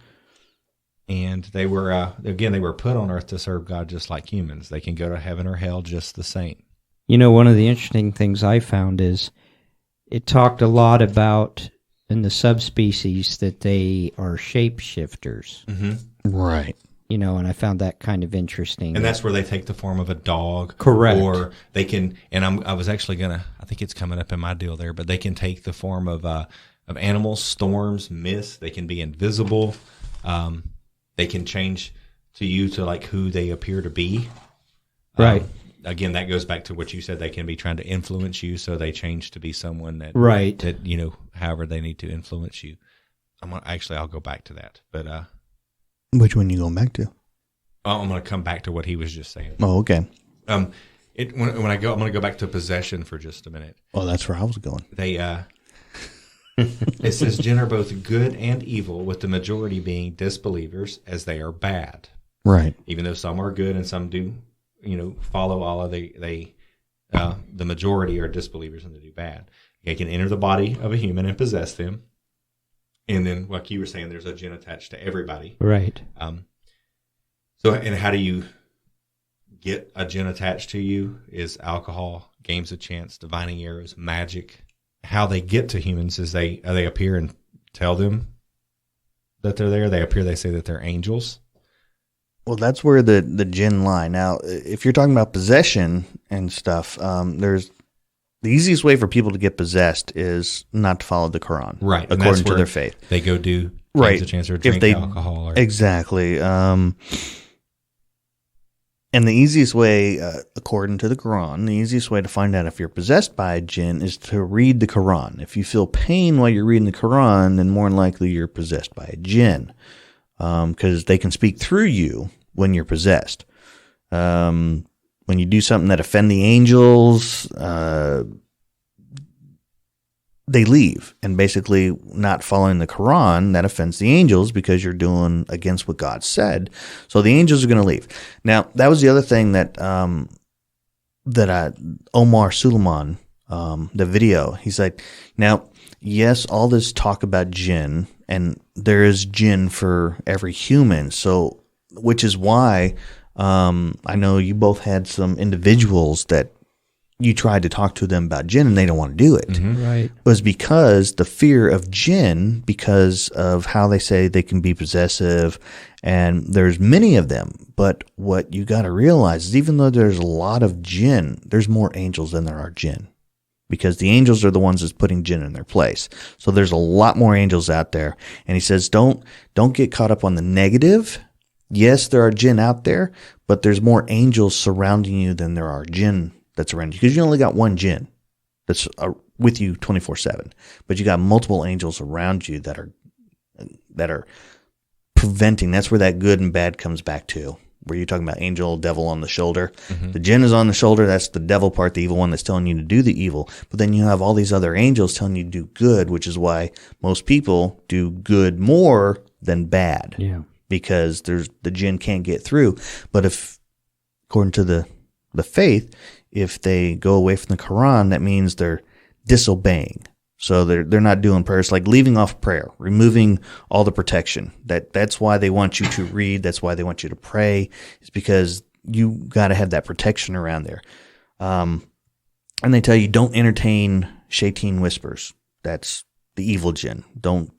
And they were, they were put on earth to serve God just like humans. They can go to heaven or hell just the same. You know, one of the interesting things I found is it talked a lot about in the subspecies that they are shapeshifters. Right. You know, and I found that kind of interesting. And that's where they take the form of a dog. Correct. Or they can, and I was actually I think it's coming up in my deal there, but they can take the form of animals, storms, mist. They can be invisible. They can change to you to like who they appear to be. Right. Again, that goes back to what you said. They can be trying to influence you, so they change to be someone that, however they need to influence you. I'll go back to that. But which one are you going back to? I'm going to come back to what he was just saying. Oh, okay. When I go, I'm going to go back to possession for just a minute. Oh, that's where I was going. It says Jinn are both good and evil, with the majority being disbelievers, as they are bad. Right. Even though some are good and some do, follow Allah, the majority are disbelievers and they do bad. They can enter the body of a human and possess them. And then, like you were saying, there's a jinn attached to everybody. Right. So, and how do you get a jinn attached to you? Is alcohol, games of chance, divining arrows, magic. How they get to humans is they appear and tell them that they're there. They appear, they say that they're angels. Well, that's where the jinn lie. Now, if you're talking about possession and stuff, there's the easiest way for people to get possessed is not to follow the Quran, right? According to their faith, they go do games of chance or drink alcohol, exactly. And the easiest way, according to the Quran, the easiest way to find out if you're possessed by a jinn is to read the Quran. If you feel pain while you're reading the Quran, then more than likely you're possessed by a jinn, because they can speak through you when you're possessed. When you do something that offend the angels, they leave. And basically not following the Quran, that offends the angels because you're doing against what God said. So the angels are going to leave. Now, that was the other thing that Omar Suleiman, the video, he's like, now, yes, all this talk about jinn, and there is jinn for every human. So, which is why I know you both had some individuals that you tried to talk to them about jinn and they don't want to do it. Mm-hmm. Right. It was because the fear of jinn, because of how they say they can be possessive, and there's many of them. But what you got to realize is even though there's a lot of jinn, there's more angels than there are jinn, because the angels are the ones that's putting jinn in their place. So there's a lot more angels out there. And he says, don't get caught up on the negative. Yes, there are jinn out there, but there's more angels surrounding you than there are jinn that's around you, because you only got one jinn that's with you 24/7, but you got multiple angels around you that are preventing. That's where that good and bad comes back to, where you're talking about angel, devil on the shoulder. Mm-hmm. The jinn is on the shoulder. That's the devil part, the evil one that's telling you to do the evil. But then you have all these other angels telling you to do good, which is why most people do good more than bad. Yeah. Because the jinn can't get through. But if, according to the faith, if they go away from the Quran, that means they're disobeying. So they're not doing prayers, like leaving off prayer, removing all the protection. That's why they want you to read. That's why they want you to pray. It's because you got to have that protection around there. And they tell you don't entertain shayateen whispers. That's the evil jinn. Don't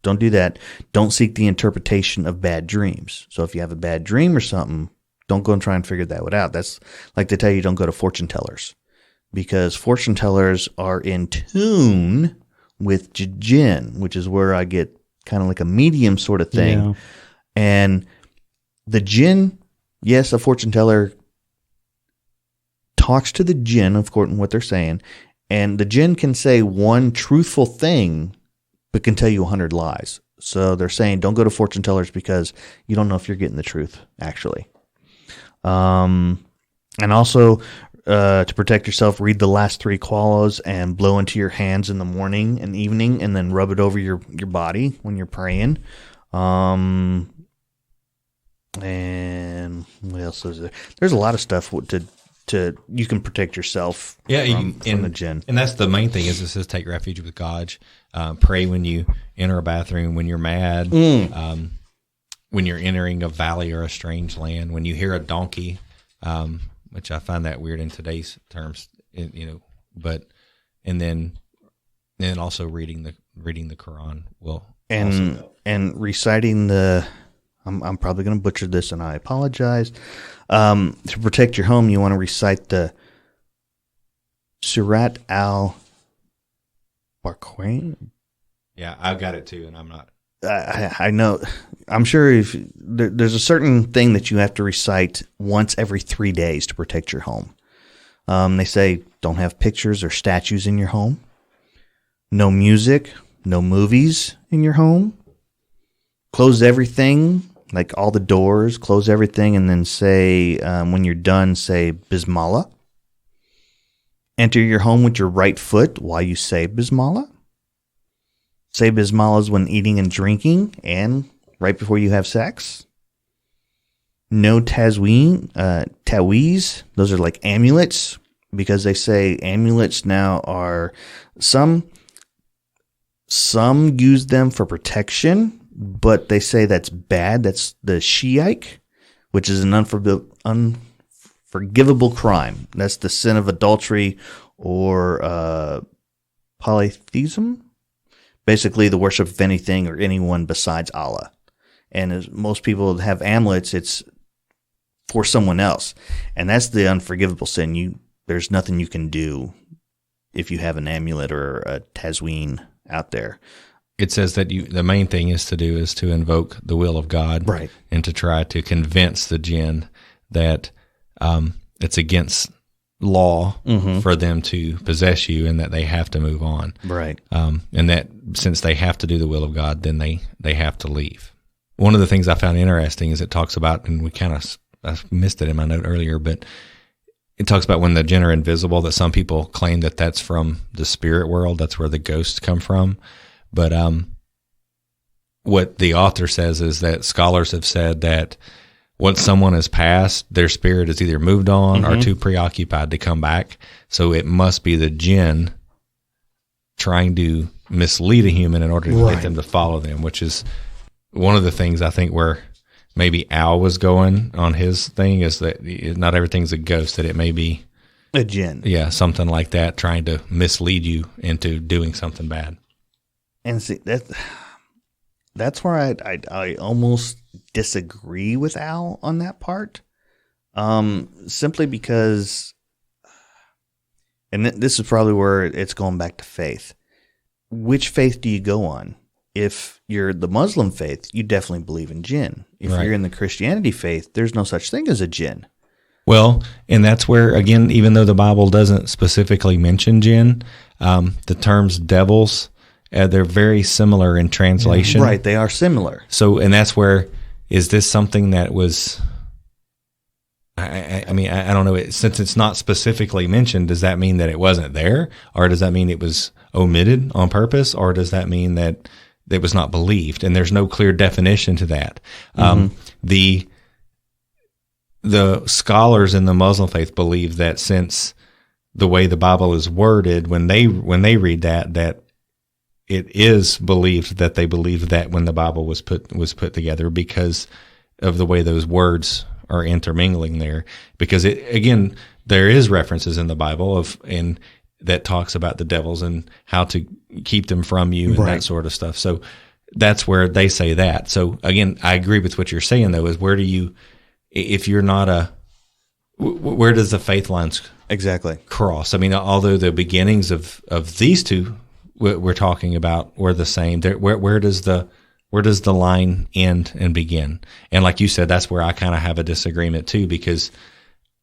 do that. Don't seek the interpretation of bad dreams. So if you have a bad dream or something, don't go and try and figure that out. That's like they tell you, don't go to fortune tellers, because fortune tellers are in tune with jinn, which is where I get kind of like a medium sort of thing. Yeah. And the jinn, yes, a fortune teller talks to the jinn, of course, what they're saying, and the jinn can say one truthful thing, but can tell you 100 lies. So they're saying, don't go to fortune tellers because you don't know if you're getting the truth, actually. And also, to protect yourself, read the last 3 qalas and blow into your hands in the morning and evening, and then rub it over your body when you're praying. And what else is there? There's a lot of stuff to you can protect yourself from the jinn. And that's the main thing is it says take refuge with God. Pray when you enter a bathroom, when you're mad, when you're entering a valley or a strange land, when you hear a donkey, which I find that weird in today's terms, but and then also reading the Quran will and reciting the. I'm probably going to butcher this, and I apologize. To protect your home, you want to recite the Surat al-Baqarah. Yeah, I've got it too, and I'm not. I know. I'm sure if there's a certain thing that you have to recite once every 3 days to protect your home. They say don't have pictures or statues in your home. No music, no movies in your home. Close everything, like all the doors, close everything, and then say, when you're done, say Bismillah. Enter your home with your right foot while you say Bismillah. Say Bismillahs when eating and drinking and right before you have sex. No taweez. Those are like amulets, because they say amulets now are some use them for protection, but they say that's bad. That's the Shiite, which is an unforgivable crime. That's the sin of adultery or polytheism. Basically, the worship of anything or anyone besides Allah. And as most people have amulets, it's for someone else. And that's the unforgivable sin. There's nothing you can do if you have an amulet or a tazween out there. It says that the main thing is to invoke the will of God, right, and to try to convince the jinn that it's against law for them to possess you, and that they have to move on, right, and that since they have to do the will of God, then they have to leave. One of the things I found interesting is it talks about, and I missed it in my note earlier, but it talks about when the jinn are invisible, that some people claim that that's from the spirit world. That's where the ghosts come from. But what the author says is that scholars have said that once someone has passed, their spirit is either moved on or too preoccupied to come back. So it must be the jinn trying to mislead a human in order to get them to follow them, which is one of the things I think where maybe Al was going on his thing, is that not everything's a ghost, that it may be a jinn. Yeah, something like that, trying to mislead you into doing something bad. And see, that's where I almost disagree with Al on that part. Simply because, and this is probably where it's going back to faith. Which faith do you go on? If you're the Muslim faith, you definitely believe in jinn. If you're in the Christianity faith, there's no such thing as a jinn. Well, and that's where, again, even though the Bible doesn't specifically mention jinn, the terms devils, they're very similar in translation. Right, they are similar. So, and that's where, is this something that was, I mean, I don't know, since it's not specifically mentioned, does that mean that it wasn't there? Or does that mean it was omitted on purpose? Or does that mean that it was not believed? And there's no clear definition to that. The scholars in the Muslim faith believe that since the way the Bible is worded, when they read that it is believed that they believed that when the Bible was put together, because of the way those words are intermingling there. Because there is references in the Bible and that talks about the devils and how to keep them from you and that sort of stuff. So that's where they say that. So again, I agree with what you're saying though, is where do you, if you're not where does the faith lines cross? I mean, although the beginnings of these two we're talking about were the same, where does the line end and begin? And like you said, that's where I kind of have a disagreement too, because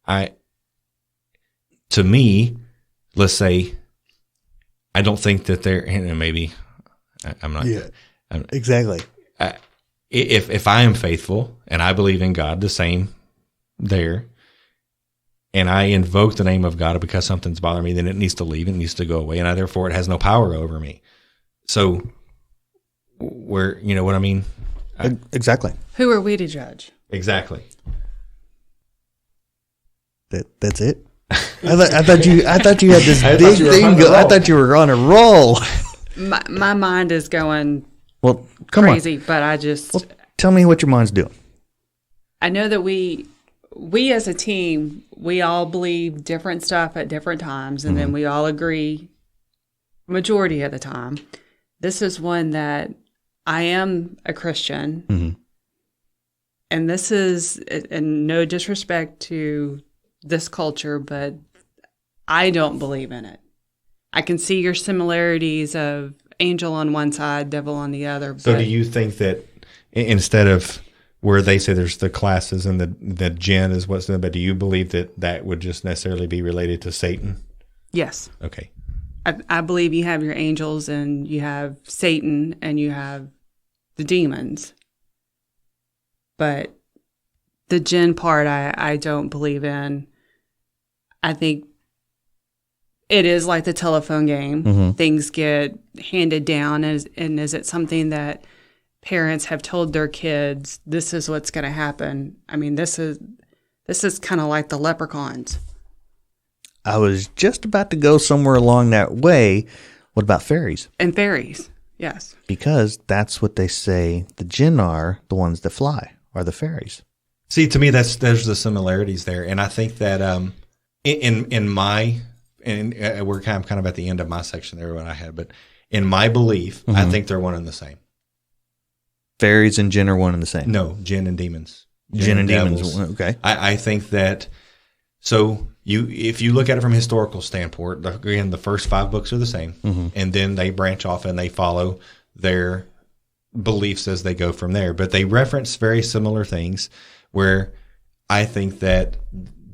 to me, let's say, I don't think that they're, and maybe I'm not. Yeah, exactly. If I am faithful and I believe in God, the same there, and I invoke the name of God because something's bothering me, then it needs to leave. It needs to go away, and therefore it has no power over me. So, where, you know what I mean? Exactly. Who are we to judge? Exactly. That's it. I thought you had this big thing. I thought you were on a roll. My mind is going crazy, but I just... Well, tell me what your mind's doing. I know that we as a team, we all believe different stuff at different times, and then we all agree majority of the time. This is one that I am a Christian, and this is, and no disrespect to this culture, but I don't believe in it. I can see your similarities of angel on one side, devil on the other. So do you think that instead of where they say there's the classes and the Jinn is what's in, but do you believe that would just necessarily be related to Satan? Yes. Okay. I believe you have your angels and you have Satan and you have the demons. But the Jinn part, I don't believe in. I think it is like the telephone game. Things get handed down, and is it something that parents have told their kids, this is what's going to happen? I mean, this is kind of like the leprechauns. I was just about to go somewhere along that way. What about fairies? And fairies, yes. Because that's what they say the Jinn are, the ones that fly, are the fairies. See, to me, there's the similarities there, and I think that in my, and we're kind of at the end of my section there, what I had, but in my belief, I think they're one and the same. Fairies and Jinn are one and the same. No, Jinn and demons. Jinn and demons. Okay. I think that. So if you look at it from a historical standpoint, again, the first 5 books are the same, and then they branch off and they follow their beliefs as they go from there. But they reference very similar things, where I think that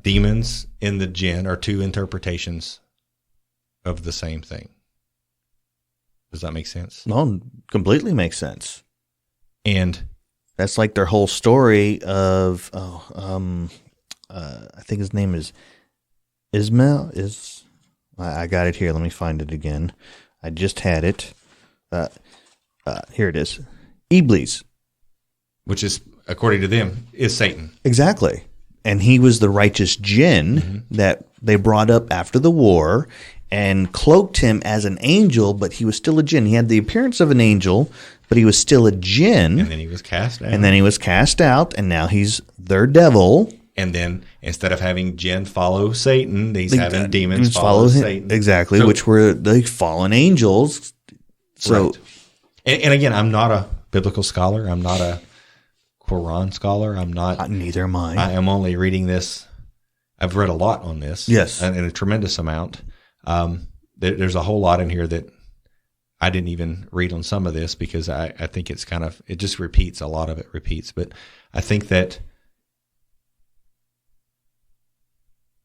demons and the Jinn are 2 interpretations of the same thing. Does that make sense? No, completely makes sense. And that's like their whole story of I think his name is Ismail. I got it here. Let me find it again. I just had it. Here it is. Iblis, which is, according to them, is Satan. Exactly. And he was the righteous Jinn that they brought up after the war and cloaked him as an angel, but he was still a Jinn. He had the appearance of an angel, but he was still a Jinn. And then he was cast out. And now he's their devil. And then instead of having Jinn follow Satan, he's having demons follow Satan. Exactly, so, which were the fallen angels. So, right. And again, I'm not a biblical scholar. I'm not a Quran scholar. I'm not. Neither am I. I am only reading this. I've read a lot on this. Yes. And a tremendous amount. There's a whole lot in here that I didn't even read on some of this, because I think it's it just repeats. A lot of it repeats. But I think that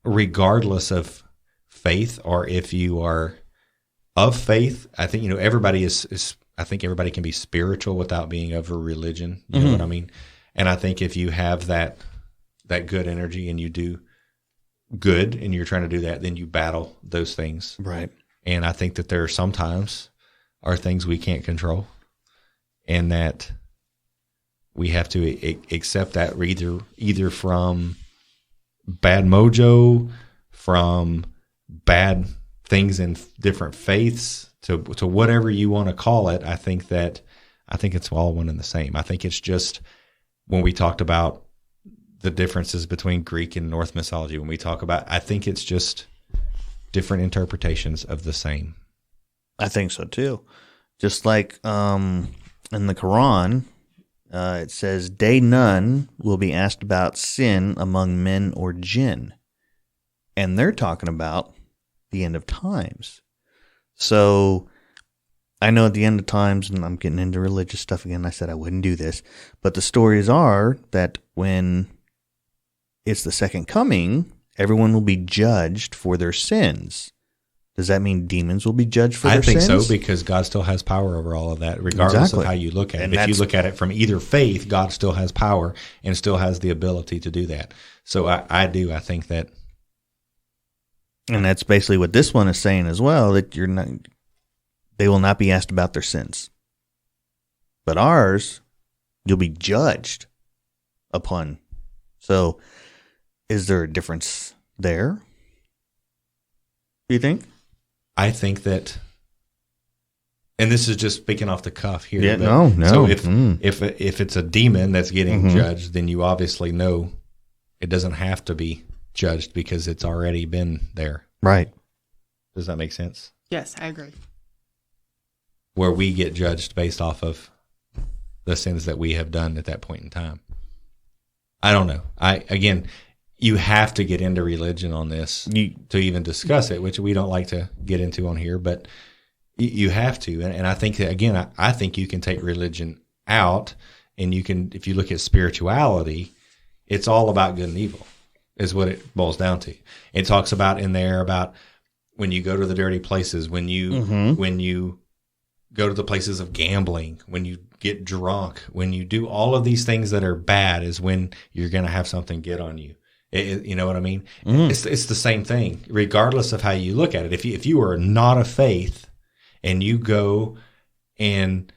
regardless of faith, or if you are of faith, I think, everybody is I think everybody can be spiritual without being of a religion. You know what I mean? And I think if you have that good energy and you do good and you're trying to do that, then you battle those things. Right. And I think that there sometimes are things we can't control, and that we have to accept that either from bad mojo, from bad things in different faiths, to whatever you want to call it. I think it's all one and the same. I think it's just, when we talked about the differences between Greek and Norse mythology, when we talk about, I think it's just different interpretations of the same. I think so too. Just like in the Quran, it says, "Day none will be asked about sin among men or jinn," and they're talking about the end of times. So I know at the end of times, and I'm getting into religious stuff again. I said I wouldn't do this, but the stories are that when it's the second coming, everyone will be judged for their sins. Does that mean demons will be judged for their sins? I think so, because God still has power over all of that, regardless of how you look at it. If you look at it from either faith, God still has power and still has the ability to do that. So I think that. And that's basically what this one is saying as well, that they will not be asked about their sins. But ours, you'll be judged upon. So is there a difference there? Do you think? I think that, and this is just speaking off the cuff here. Yeah, no. So if it's a demon that's getting judged, then you obviously know it doesn't have to be judged because it's already been there. Right. Does that make sense? Yes, I agree. Where we get judged based off of the sins that we have done at that point in time. I don't know. You have to get into religion on this to even discuss it, which we don't like to get into on here, but you have to. And I think that, again, I think you can take religion out, and you can, if you look at spirituality, it's all about good and evil is what it boils down to. It talks about in there about when you go to the dirty places, when you go to the places of gambling, when you get drunk, when you do all of these things that are bad is when you're going to have something get on you. You know what I mean? It's the same thing, regardless of how you look at it. If you are not of faith and you go and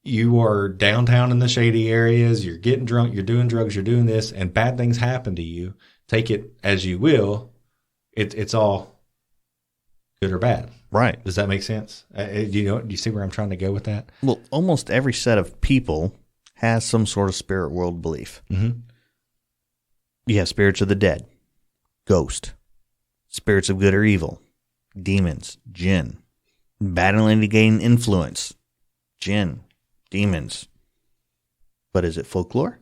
you are downtown in the shady areas, you're getting drunk, you're doing drugs, you're doing this, and bad things happen to you, take it as you will. It's all good or bad. Right. Does that make sense? Do you see where I'm trying to go with that? Well, almost every set of people has some sort of spirit world belief. Mm-hmm. You have spirits of the dead, ghost, spirits of good or evil, demons, jinn, battling to gain influence, jinn, demons. But is it folklore?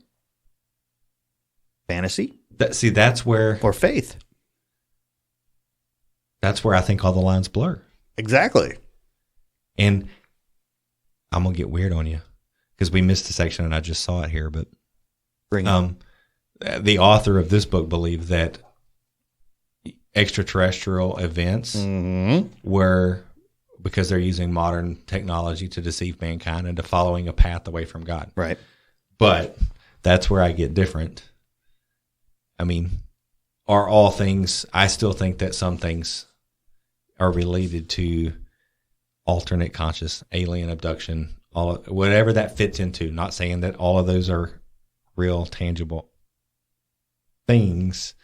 Fantasy? That's where... Or faith? That's where I think all the lines blur. Exactly. And I'm going to get weird on you because we missed a section and I just saw it here, but... Bring it. The author of this book believed that extraterrestrial events were because they're using modern technology to deceive mankind into following a path away from God. Right. But that's where I get different. I mean, are all things, I still think that some things are related to alternate conscious, alien abduction, whatever that fits into. Not saying that all of those are real, tangible things,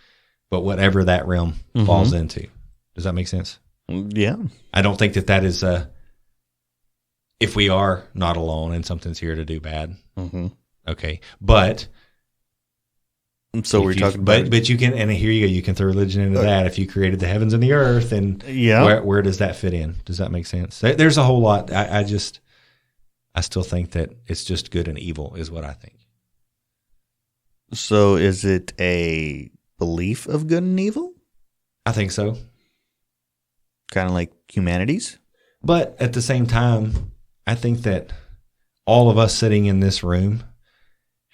but whatever that realm falls into. Does that make sense? Yeah. I don't think that is if we are not alone and something's here to do bad. Okay. But so we're talking about, but you can, and here you go, you can throw religion into that. If you created the heavens and the earth, and where does that fit in? Does that make sense? There's a whole lot. I still think that it's just good and evil is what I think. So is it a belief of good and evil? I think so. Kind of like humanities? But at the same time, I think that all of us sitting in this room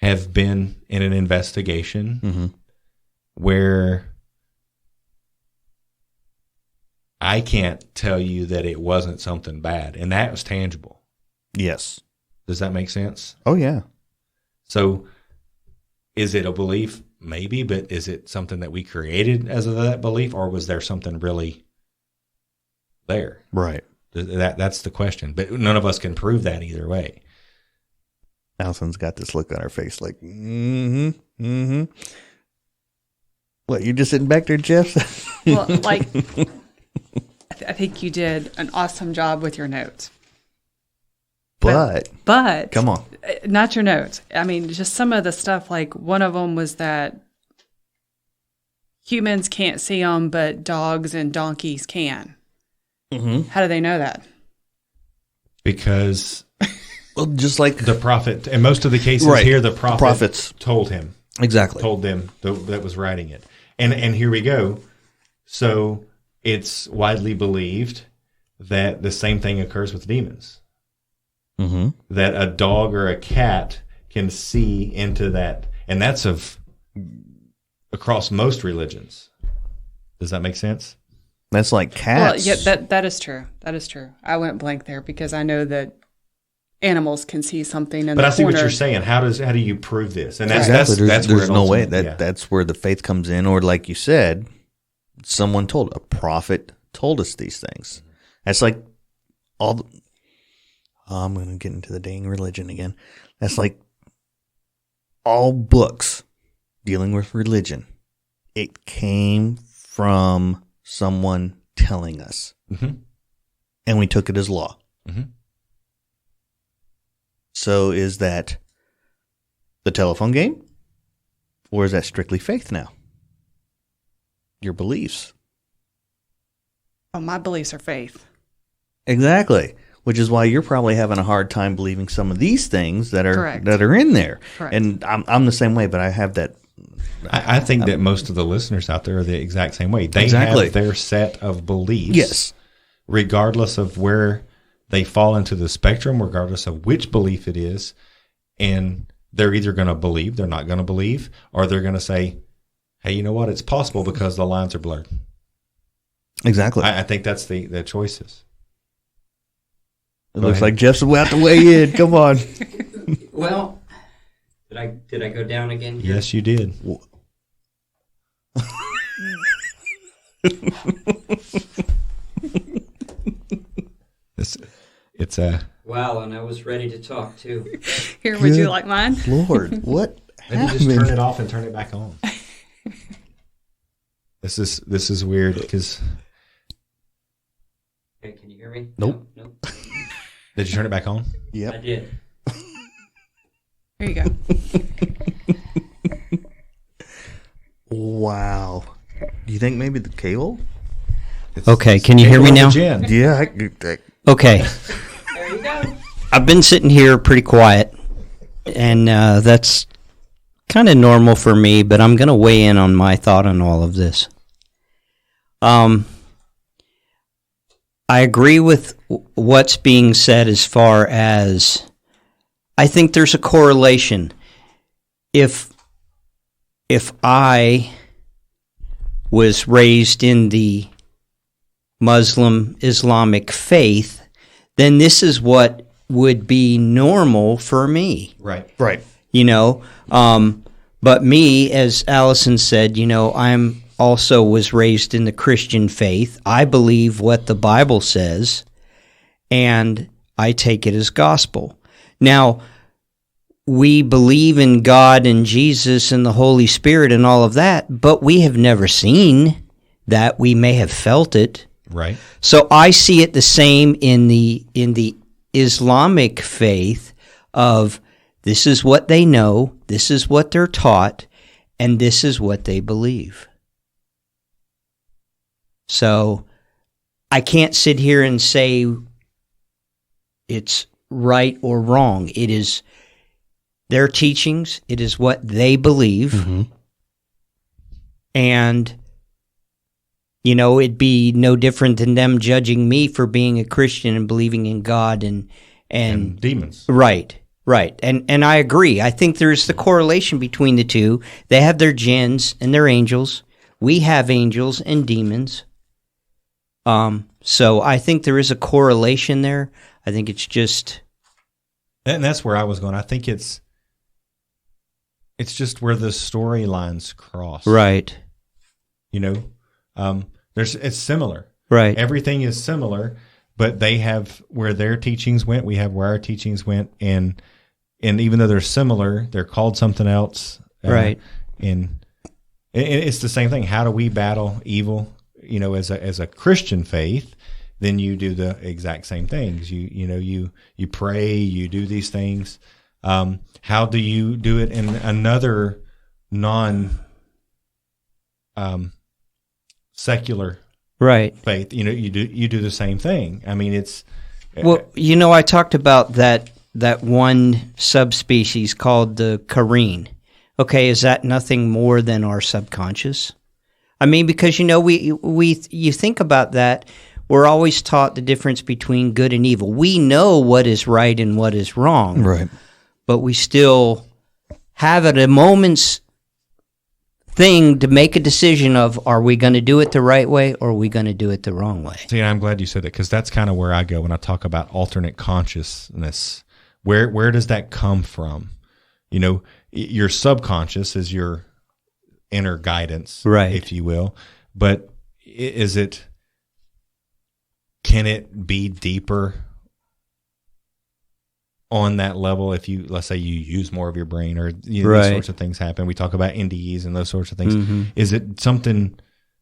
have been in an investigation where I can't tell you that it wasn't something bad, and that was tangible. Yes. Does that make sense? Oh, yeah. So is it a belief? Maybe, but is it something that we created as of that belief, or was there something really there? Right. That's the question. But none of us can prove that either way. Allison's got this look on her face like, What, you just sitting back there, Jeff? Well, like, I think you did an awesome job with your notes. But come on. Not your notes. I mean, just some of the stuff, like one of them was that humans can't see them, but dogs and donkeys can. Mm-hmm. How do they know that? Because Well, just like the prophet, in most of the cases Right. here, the prophets told him. exactly. Told them that was writing it. And here we go. So it's widely believed that the same thing occurs with demons. Mm-hmm. That a dog or a cat can see into that. And that's across most religions. Does that make sense? That's like cats. Well, yeah, that is true. That is true. I went blank there because I know that animals can see something in the corner. But I see what you're saying. How do you prove this? And that's Exactly. that's There's where no way ultimately- that's where the faith comes in, or like you said, a prophet told us these things. That's like I'm going to get into the dang religion again. That's like all books dealing with religion. It came from someone telling us, and we took it as law. Mhm. So is that the telephone game, or is that strictly faith now? Your beliefs. Oh, my beliefs are faith. Exactly. Which is why you're probably having a hard time believing some of these things that are Correct. that are in there. Correct. And I'm the same way, but I have that. I think that most of the listeners out there are the exact same way. They Exactly. have their set of beliefs. Yes. Regardless of where they fall into the spectrum, regardless of which belief it is, and they're either going to believe, they're not going to believe, or they're going to say, hey, you know what? It's possible because the lines are blurred. Exactly. I think that's the choices. It looks like Jeff's about to weigh in. Come on. Well, did I go down again here? Yes, you did. It's a. Wow, and I was ready to talk too. Here, would you like mine? Lord, what Maybe just happened? turn it off and turn it back on. This is weird because. Okay, can you hear me? Nope. No, nope. Did you turn it back on? I Yep. did. Here you go. Wow. Do you think maybe the cable? Okay, can you hear me now? Jen. Yeah. Okay. There you go. I've been sitting here pretty quiet, and that's kind of normal for me, but I'm going to weigh in on my thought on all of this. I agree with what's being said as far as I think there's a correlation. If I was raised in the Muslim Islamic faith, then this is what would be normal for me. Right. Right. You know, but me, as Allison said, you know, I'm also was raised in the Christian faith. I believe what the Bible says, and I take it as gospel. Now, we believe in God and Jesus and the Holy Spirit and all of that, but we have never seen that. We may have felt it. Right. So I see it the same in the Islamic faith of this is what they know, this is what they're taught, and this is what they believe. So I can't sit here and say it's right or wrong. It is their teachings, it is what they believe. Mm-hmm. And you know, it'd be no different than them judging me for being a Christian and believing in God and demons. Right. And I agree. I think there's the correlation between the two. They have their jinns and their angels. We have angels and demons. So I think there is a correlation there. I think it's just, And that's where I was going. I think it's just where the storylines cross. right. You know, it's similar. Right. Everything is similar, but they have where their teachings went. We have where our teachings went, and even though they're similar, they're called something else. Right. And it's the same thing. How do we battle evil? You know, as a Christian faith, then you do the exact same things. You pray, you do these things. How do you do it in another secular Right. faith, you do the same thing. I mean, it's Well, I talked about that one subspecies called the Kareen. Okay, is that nothing more than our subconscious? I mean, because you think about that, we're always taught the difference between good and evil. We know what is right and what is wrong, Right. but we still have at a moment's thing to make a decision of, are we going to do it the right way or are we going to do it the wrong way? See, I'm glad you said that, because that's kind of where I go when I talk about alternate consciousness. Where does that come from? Your subconscious is your inner guidance, right, if you will. But can it be deeper on that level if let's say you use more of your brain, or these sorts of things happen? We talk about NDEs and those sorts of things. Mm-hmm. Is it something,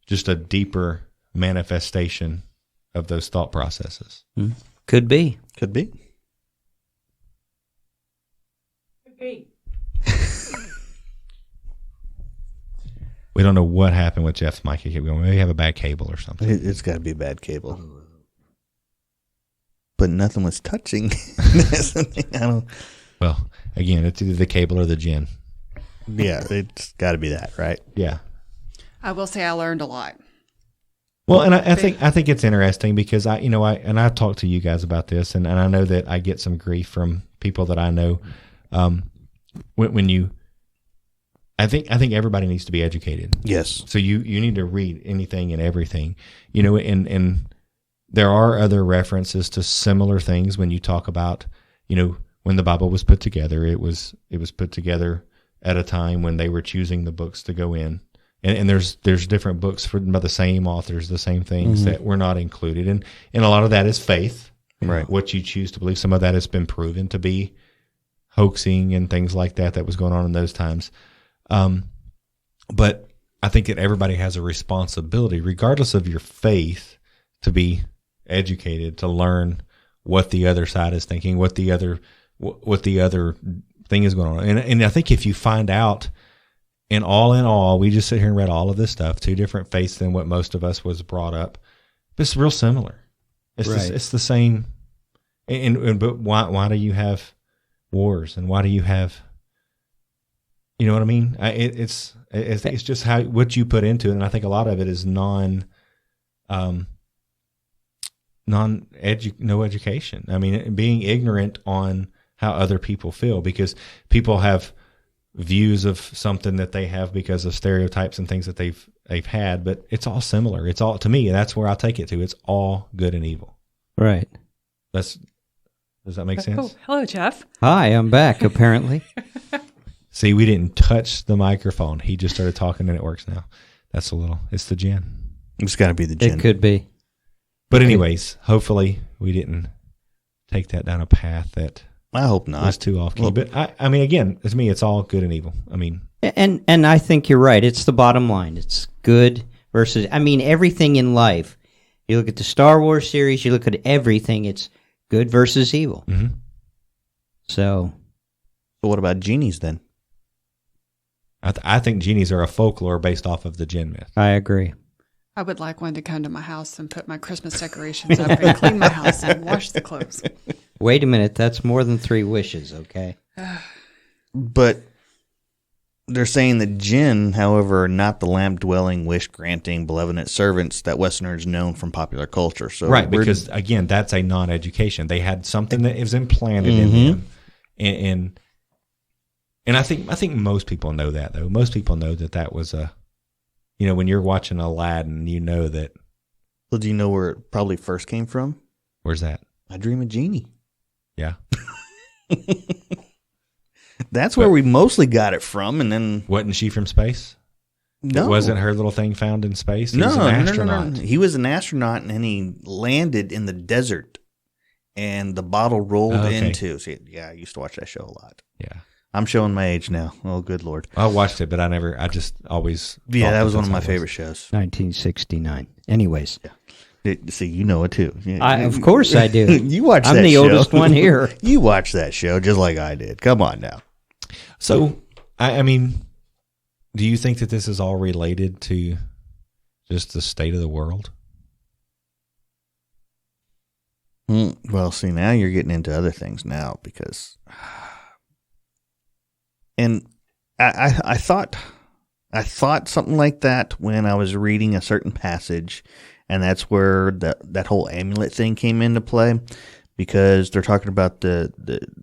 just a deeper manifestation of those thought processes? Could be. Could be. We don't know what happened with Jeff's mic. We maybe have a bad cable or something. It's got to be a bad cable. But nothing was touching. That's the thing. Well, again, it's either the cable or the Jinn. Yeah, it's got to be that, right? Yeah. I will say I learned a lot. Well, and I think it's interesting because I talked to you guys about this, and I know that I get some grief from people that I know. I think everybody needs to be educated. Yes. So you need to read anything and everything, and there are other references to similar things when you talk about, when the Bible was put together, it was put together at a time when they were choosing the books to go in. And there's different books by the same authors, the same things that were not included. And a lot of that is faith, right? What you choose to believe. Some of that has been proven to be hoaxing and things like that was going on in those times. But I think that everybody has a responsibility, regardless of your faith, to be educated, to learn what the other side is thinking, what the other thing is going on. And I think if you find out, in all, we just sit here and read all of this stuff, two different faiths than what most of us was brought up. But it's real similar. It's the same. But why do you have wars, and why do you have, you know what I mean? It's just what you put into it, and I think a lot of it is no education. I mean, being ignorant on how other people feel, because people have views of something that they have because of stereotypes and things that they've had, but it's all similar. It's all, to me, that's where I'll take it to. It's all good and evil. Right. Does that make sense? Oh, hello, Jeff. Hi, I'm back, apparently. See, we didn't touch the microphone. He just started talking and it works now. It's the Jinn. It's got to be the Jinn. It could be. But anyways, hopefully we didn't take that down a path that I hope not. was too off key. But I mean, again, to me, it's all good and evil. I mean, and I think you're right. It's the bottom line. It's good versus, everything in life. You look at the Star Wars series, you look at everything, it's good versus evil. Mm-hmm. So what about genies then? I think genies are a folklore based off of the Jinn myth. I agree. I would like one to come to my house and put my Christmas decorations up and clean my house and wash the clothes. Wait a minute. That's more than 3 wishes, okay? But they're saying that Jinn, however, are not the lamp-dwelling, wish-granting, benevolent servants that Westerners known from popular culture. So right, because, again, that's a non-education. They had something that was implanted in them. And I think most people know that, though. Most people know that was a... when you're watching Aladdin, you know that. Well, do you know where it probably first came from? Where's that? I Dream of Jeannie. Yeah. That's where we mostly got it from, and then... Wasn't she from space? No. It wasn't her little thing found in space? He no, was an astronaut. No. He was an astronaut, and he landed in the desert, and the bottle rolled into... See, yeah, I used to watch that show a lot. Yeah. I'm showing my age now. Oh, good Lord. I watched it, but I just always... Yeah, that was one of my favorite shows. 1969. Anyways. Yeah. See, you know it too. Of course I do. You watch that show. I'm the oldest one here. You watch that show just like I did. Come on now. So, I mean, do you think that this is all related to just the state of the world? Well, see, now you're getting into other things now because, and I thought something like that when I was reading a certain passage, and that's where that whole amulet thing came into play, because they're talking about the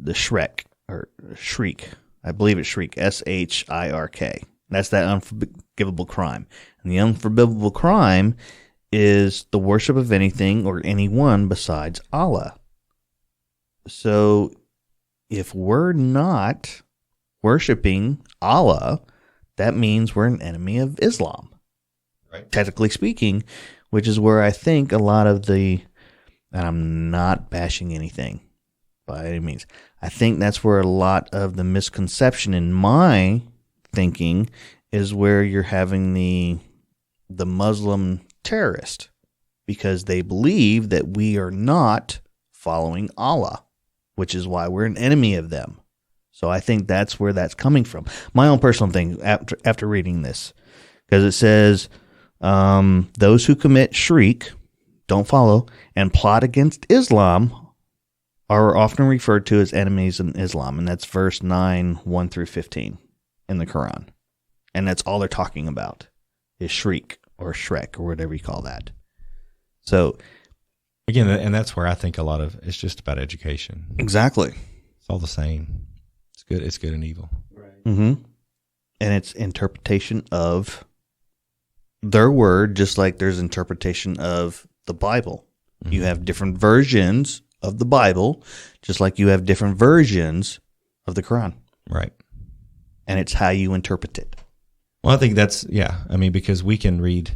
Shrek or Shriek. I believe it's Shriek, Shirk. That's that unforgivable crime, and the unforgivable crime is the worship of anything or anyone besides Allah. So if we're not worshiping Allah, that means we're an enemy of Islam, right? Technically speaking, which is where I think a lot of and I'm not bashing anything by any means, I think that's where a lot of the misconception in my thinking is where you're having the Muslim terrorist, because they believe that we are not following Allah, which is why we're an enemy of them. So I think that's where that's coming from. My own personal thing after reading this, because it says those who commit shirk, don't follow, and plot against Islam are often referred to as enemies in Islam, and that's verse 9, 1 through 15 in the Quran. And that's all they're talking about is shirk or Shrek or whatever you call that. So again, and that's where I think a lot of it's just about education. Exactly. It's all the same. It's good and evil. Right. Mm-hmm. And it's interpretation of their word, just like there's interpretation of the Bible. Mm-hmm. You have different versions of the Bible, just like you have different versions of the Quran. Right. And it's how you interpret it. Well, I think that's, I mean, because we can read,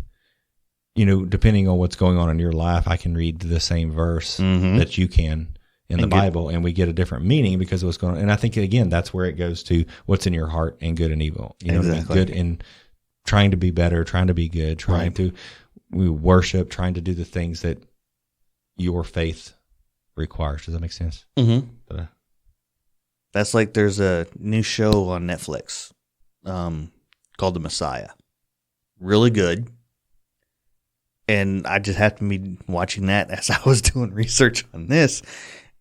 depending on what's going on in your life, I can read the same verse that you can in the Bible, and we get a different meaning because of what's going on. And I think, again, that's where it goes to what's in your heart and good and evil. Exactly. Good and trying to be better, trying to be good, trying to worship, trying to do the things that your faith requires. Does that make sense? Mm-hmm. That's like there's a new show on Netflix called The Messiah. Really good. And I just happened to be watching that as I was doing research on this.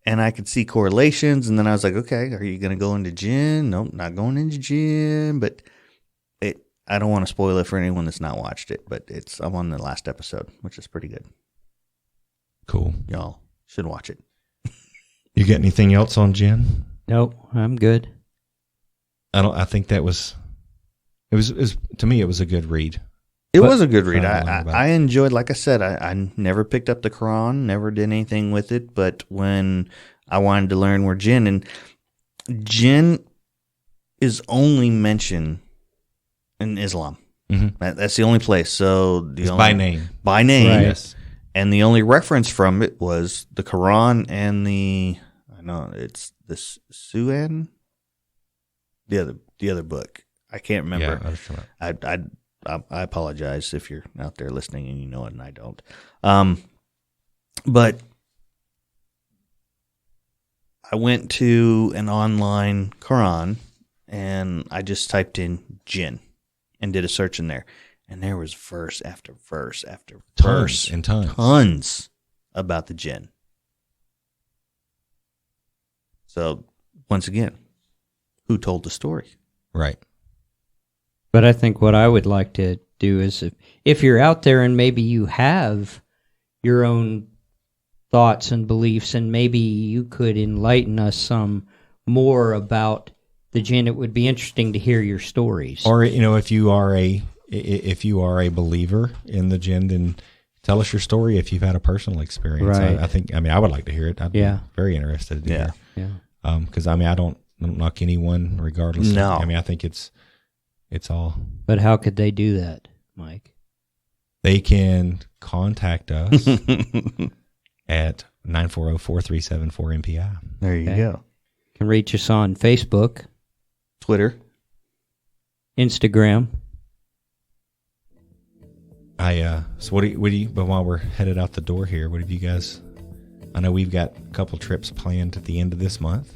And I could see correlations. And then I was like, okay, are you going to go into Jinn? Nope, not going into Jinn. But I don't want to spoil it for anyone that's not watched it. But I'm on the last episode, which is pretty good. Cool. Y'all should watch it. You got anything else on Jinn? Nope, I'm good. I think that was to me, it was a good read. It was a good read. I enjoyed, like I said, I never picked up the Quran, never did anything with it. But when I wanted to learn where Jinn is only mentioned in Islam. Mm-hmm. That's the only place. So by name. By name. Right. Yes. And the only reference from it was the Quran and it's the Suan, the other book. I can't remember. Yeah, I apologize if you're out there listening and you know it and I don't. But I went to an online Quran and I just typed in Jinn and did a search in there. And there was verse after verse after verse. Tons about the Jinn. So, once again, who told the story? Right. But I think what I would like to do is if you're out there and maybe you have your own thoughts and beliefs and maybe you could enlighten us some more about the Jinn, it would be interesting to hear your stories. Or, if you are a believer in the Jinn, then tell us your story if you've had a personal experience. Right. I would like to hear it. I'd be very interested to hear. Yeah. Because I don't knock anyone regardless. No. I think it's all. But how could they do that, Mike? They can contact us at 940-4374-MPI. There you go. You can reach us on Facebook, Twitter, Instagram. So what do you, but while we're headed out the door here, what have you guys, I know we've got a couple trips planned at the end of this month.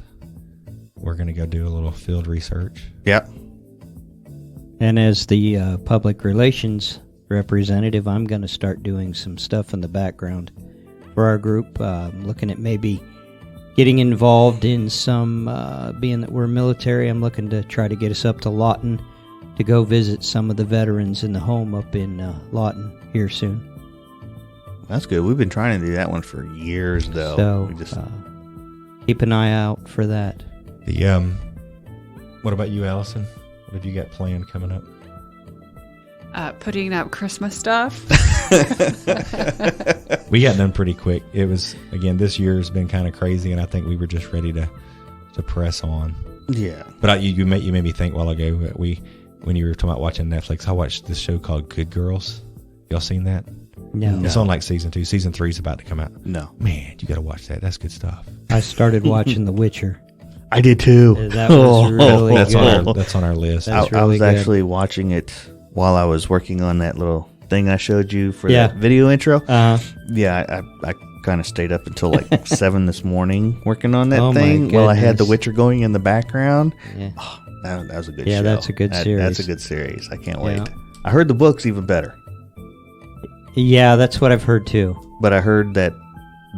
We're going to go do a little field research. Yep. And as the public relations representative, I'm going to start doing some stuff in the background for our group. Looking at maybe getting involved in some, being that we're military, I'm looking to try to get us up to Lawton to go visit some of the veterans in the home up in Lawton here soon. That's good. We've been trying to do that one for years, though. So keep an eye out for that. What about you, Allison? What have you got planned coming up? Putting up Christmas stuff. We got done pretty quick. It was, again, this year has been kind of crazy, and I think we were just ready to press on. Yeah. But you made me think a while ago. When you were talking about watching Netflix, I watched this show called Good Girls. Y'all seen that? No. It's on like season 2. Season 3 is about to come out. No. Man, you got to watch that. That's good stuff. I started watching The Witcher. I did too. That was really That's good. that's on our list. That's I was really good. actually watching it while I was working on that little thing I showed you for Yeah. that video intro. Uh-huh. Yeah, I kind of stayed up until like 7 this morning working on that Oh, my thing while I had The goodness. Witcher going in the background. Yeah. Oh, that was a good show. Yeah, that's a good series. That's a good series. I can't wait. Yeah. I heard the book's even better, Yeah, that's what I've heard too. but I heard that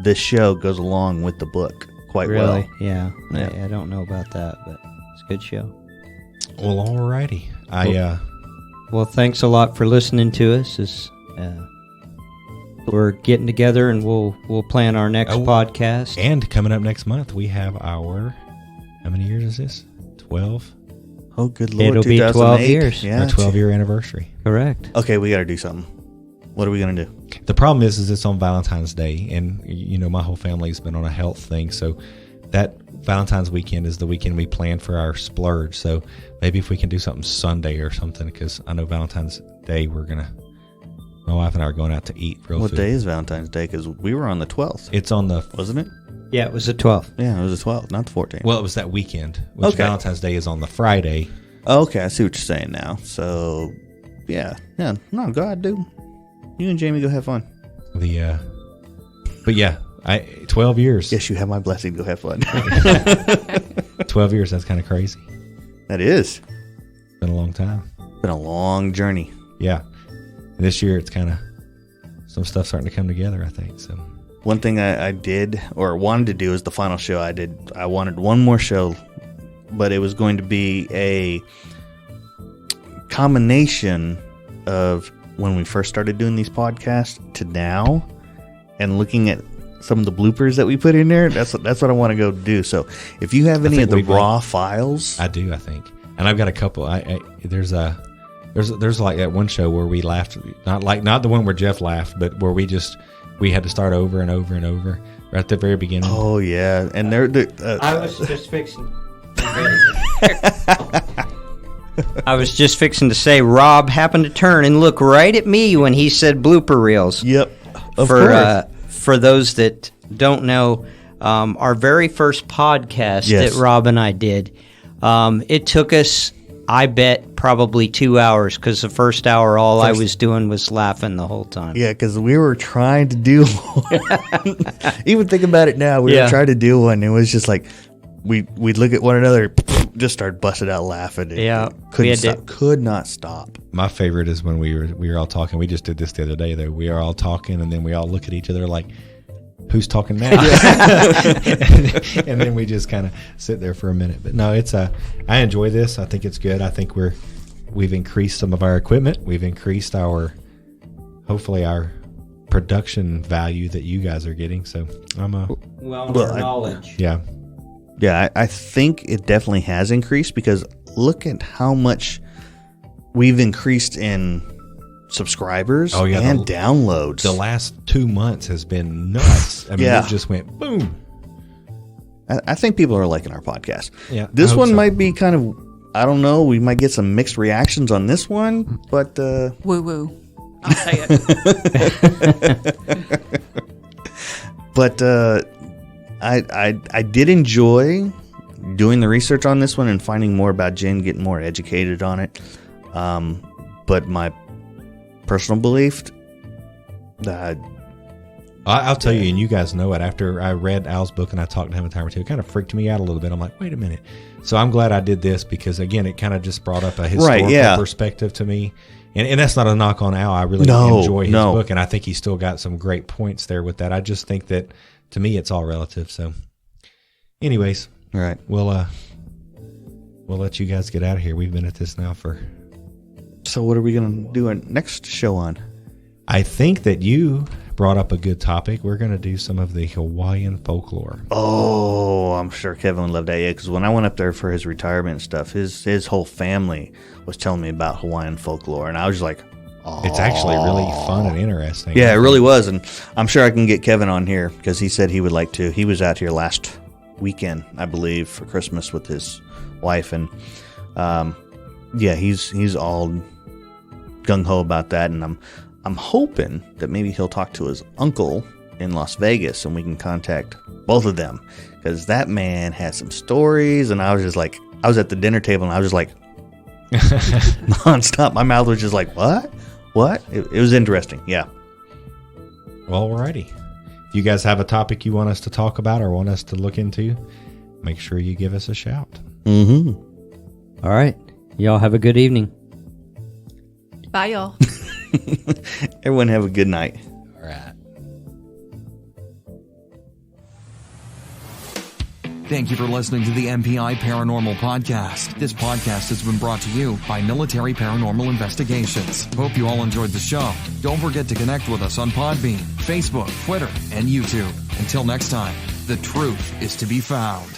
this show goes along with the book quite Really? well. Yeah. Yeah. I don't know about that, but it's a good show. Well, alrighty. Well, thanks a lot for listening to us. We're getting together and we'll plan our next podcast. And coming up next month, we have our, how many years is this? 12? Oh, good Lord. It'll be 12 2008. years. Yeah. Our 12-year anniversary. Correct. Okay, we got to do something. What are we going to do? The problem is it's on Valentine's Day, and my whole family's been on a health thing, so that Valentine's weekend is the weekend we plan for our splurge. So maybe if we can do something Sunday or something, because I know Valentine's Day my wife and I are going out to eat real What food. day is Valentine's Day? Because we were on the 12th. It's on the, Wasn't it? Yeah, it was the 12th. Yeah, it was the 12th, not the 14th. well, it was that weekend, which Okay. Valentine's Day is on the Friday. Okay, I see what you're saying now. So, yeah. No, go ahead, dude. You and Jamie go have fun. But yeah, 12 years. Yes, you have my blessing. Go have fun. 12 years, that's kind of crazy. That is. Been a long time. Been a long journey. Yeah. And this year, it's kind of, some stuff starting to come together, I think. So One thing I did or wanted to do is the final show I did. I wanted one more show, but it was going to be a combination of when we first started doing these podcasts to now, and looking at some of the bloopers that we put in there. That's what I want to go do. So if you have any think of the we've raw files, I do, I think. And I've got a couple. There's like that one show where we laughed, not the one where Jeff laughed, but where we had to start over and over and over right at the very beginning. oh yeah, and they're I was just fixing. I was just fixing to say, Rob happened to turn and look right at me when he said blooper reels. yep. Of course. For those that don't know, our very first podcast Yes. that Rob and I did, it took us, I bet, probably 2 hours, because the first hour I was doing was laughing the whole time. Yeah, because we were trying to do one. Even think about it now, we were trying to do one. It was just like we'd look at one another, just start busting out laughing. Yeah, Could not stop. My favorite is when we were all talking. We just did this the other day, though. We are all talking, and then we all look at each other like, who's talking now? and then we just kind of sit there for a minute. But no, I enjoy this. I think it's good. I think we've increased some of our equipment. We've increased hopefully our production value that you guys are getting. So Well, knowledge. yeah. Yeah, I think it definitely has increased, because look at how much we've increased in subscribers and downloads. The last 2 months has been nuts. I mean, Yeah. it just went boom. I think people are liking our podcast. Yeah, This I hope one so. might be kind of, I don't know, we might get some mixed reactions on this one, but Woo woo. I'll say it. But I did enjoy doing the research on this one and finding more about Jinn, getting more educated on it. But my personal belief, I'll tell you, and you guys know it, after I read Al's book and I talked to him a time or two, it kind of freaked me out a little bit. I'm like, wait a minute. So I'm glad I did this, because, again, it kind of just brought up a historical perspective to me. And that's not a knock on Al. I really enjoy his book, and I think he's still got some great points there with that. I just think that, to me, it's all relative. So, anyways, all right, we'll let you guys get out of here. We've been at this now for. So, what are we going to do our next show on? I think that you brought up a good topic. We're going to do some of the Hawaiian folklore. Oh, I'm sure Kevin would love that. Yeah, because when I went up there for his retirement and stuff, his whole family was telling me about Hawaiian folklore, and I was just like, oh. It's actually really fun and interesting. Yeah, it really was, and I'm sure I can get Kevin on here because he said he would like to. He was out here last weekend, I believe, for Christmas with his wife, and yeah, he's all gung-ho about that, and I'm hoping that maybe he'll talk to his uncle in Las Vegas and we can contact both of them, because that man had some stories, and I was just like, I was at the dinner table and I was just like nonstop. My mouth was just like, what? It was interesting. Yeah. Well, alrighty. If you guys have a topic you want us to talk about or want us to look into, make sure you give us a shout. Mm-hmm. All right. Y'all have a good evening. Bye, y'all. Everyone have a good night. All right. Thank you for listening to the MPI Paranormal Podcast. This podcast has been brought to you by Military Paranormal Investigations. Hope you all enjoyed the show. Don't forget to connect with us on Podbean, Facebook, Twitter, and YouTube. Until next time, the truth is to be found.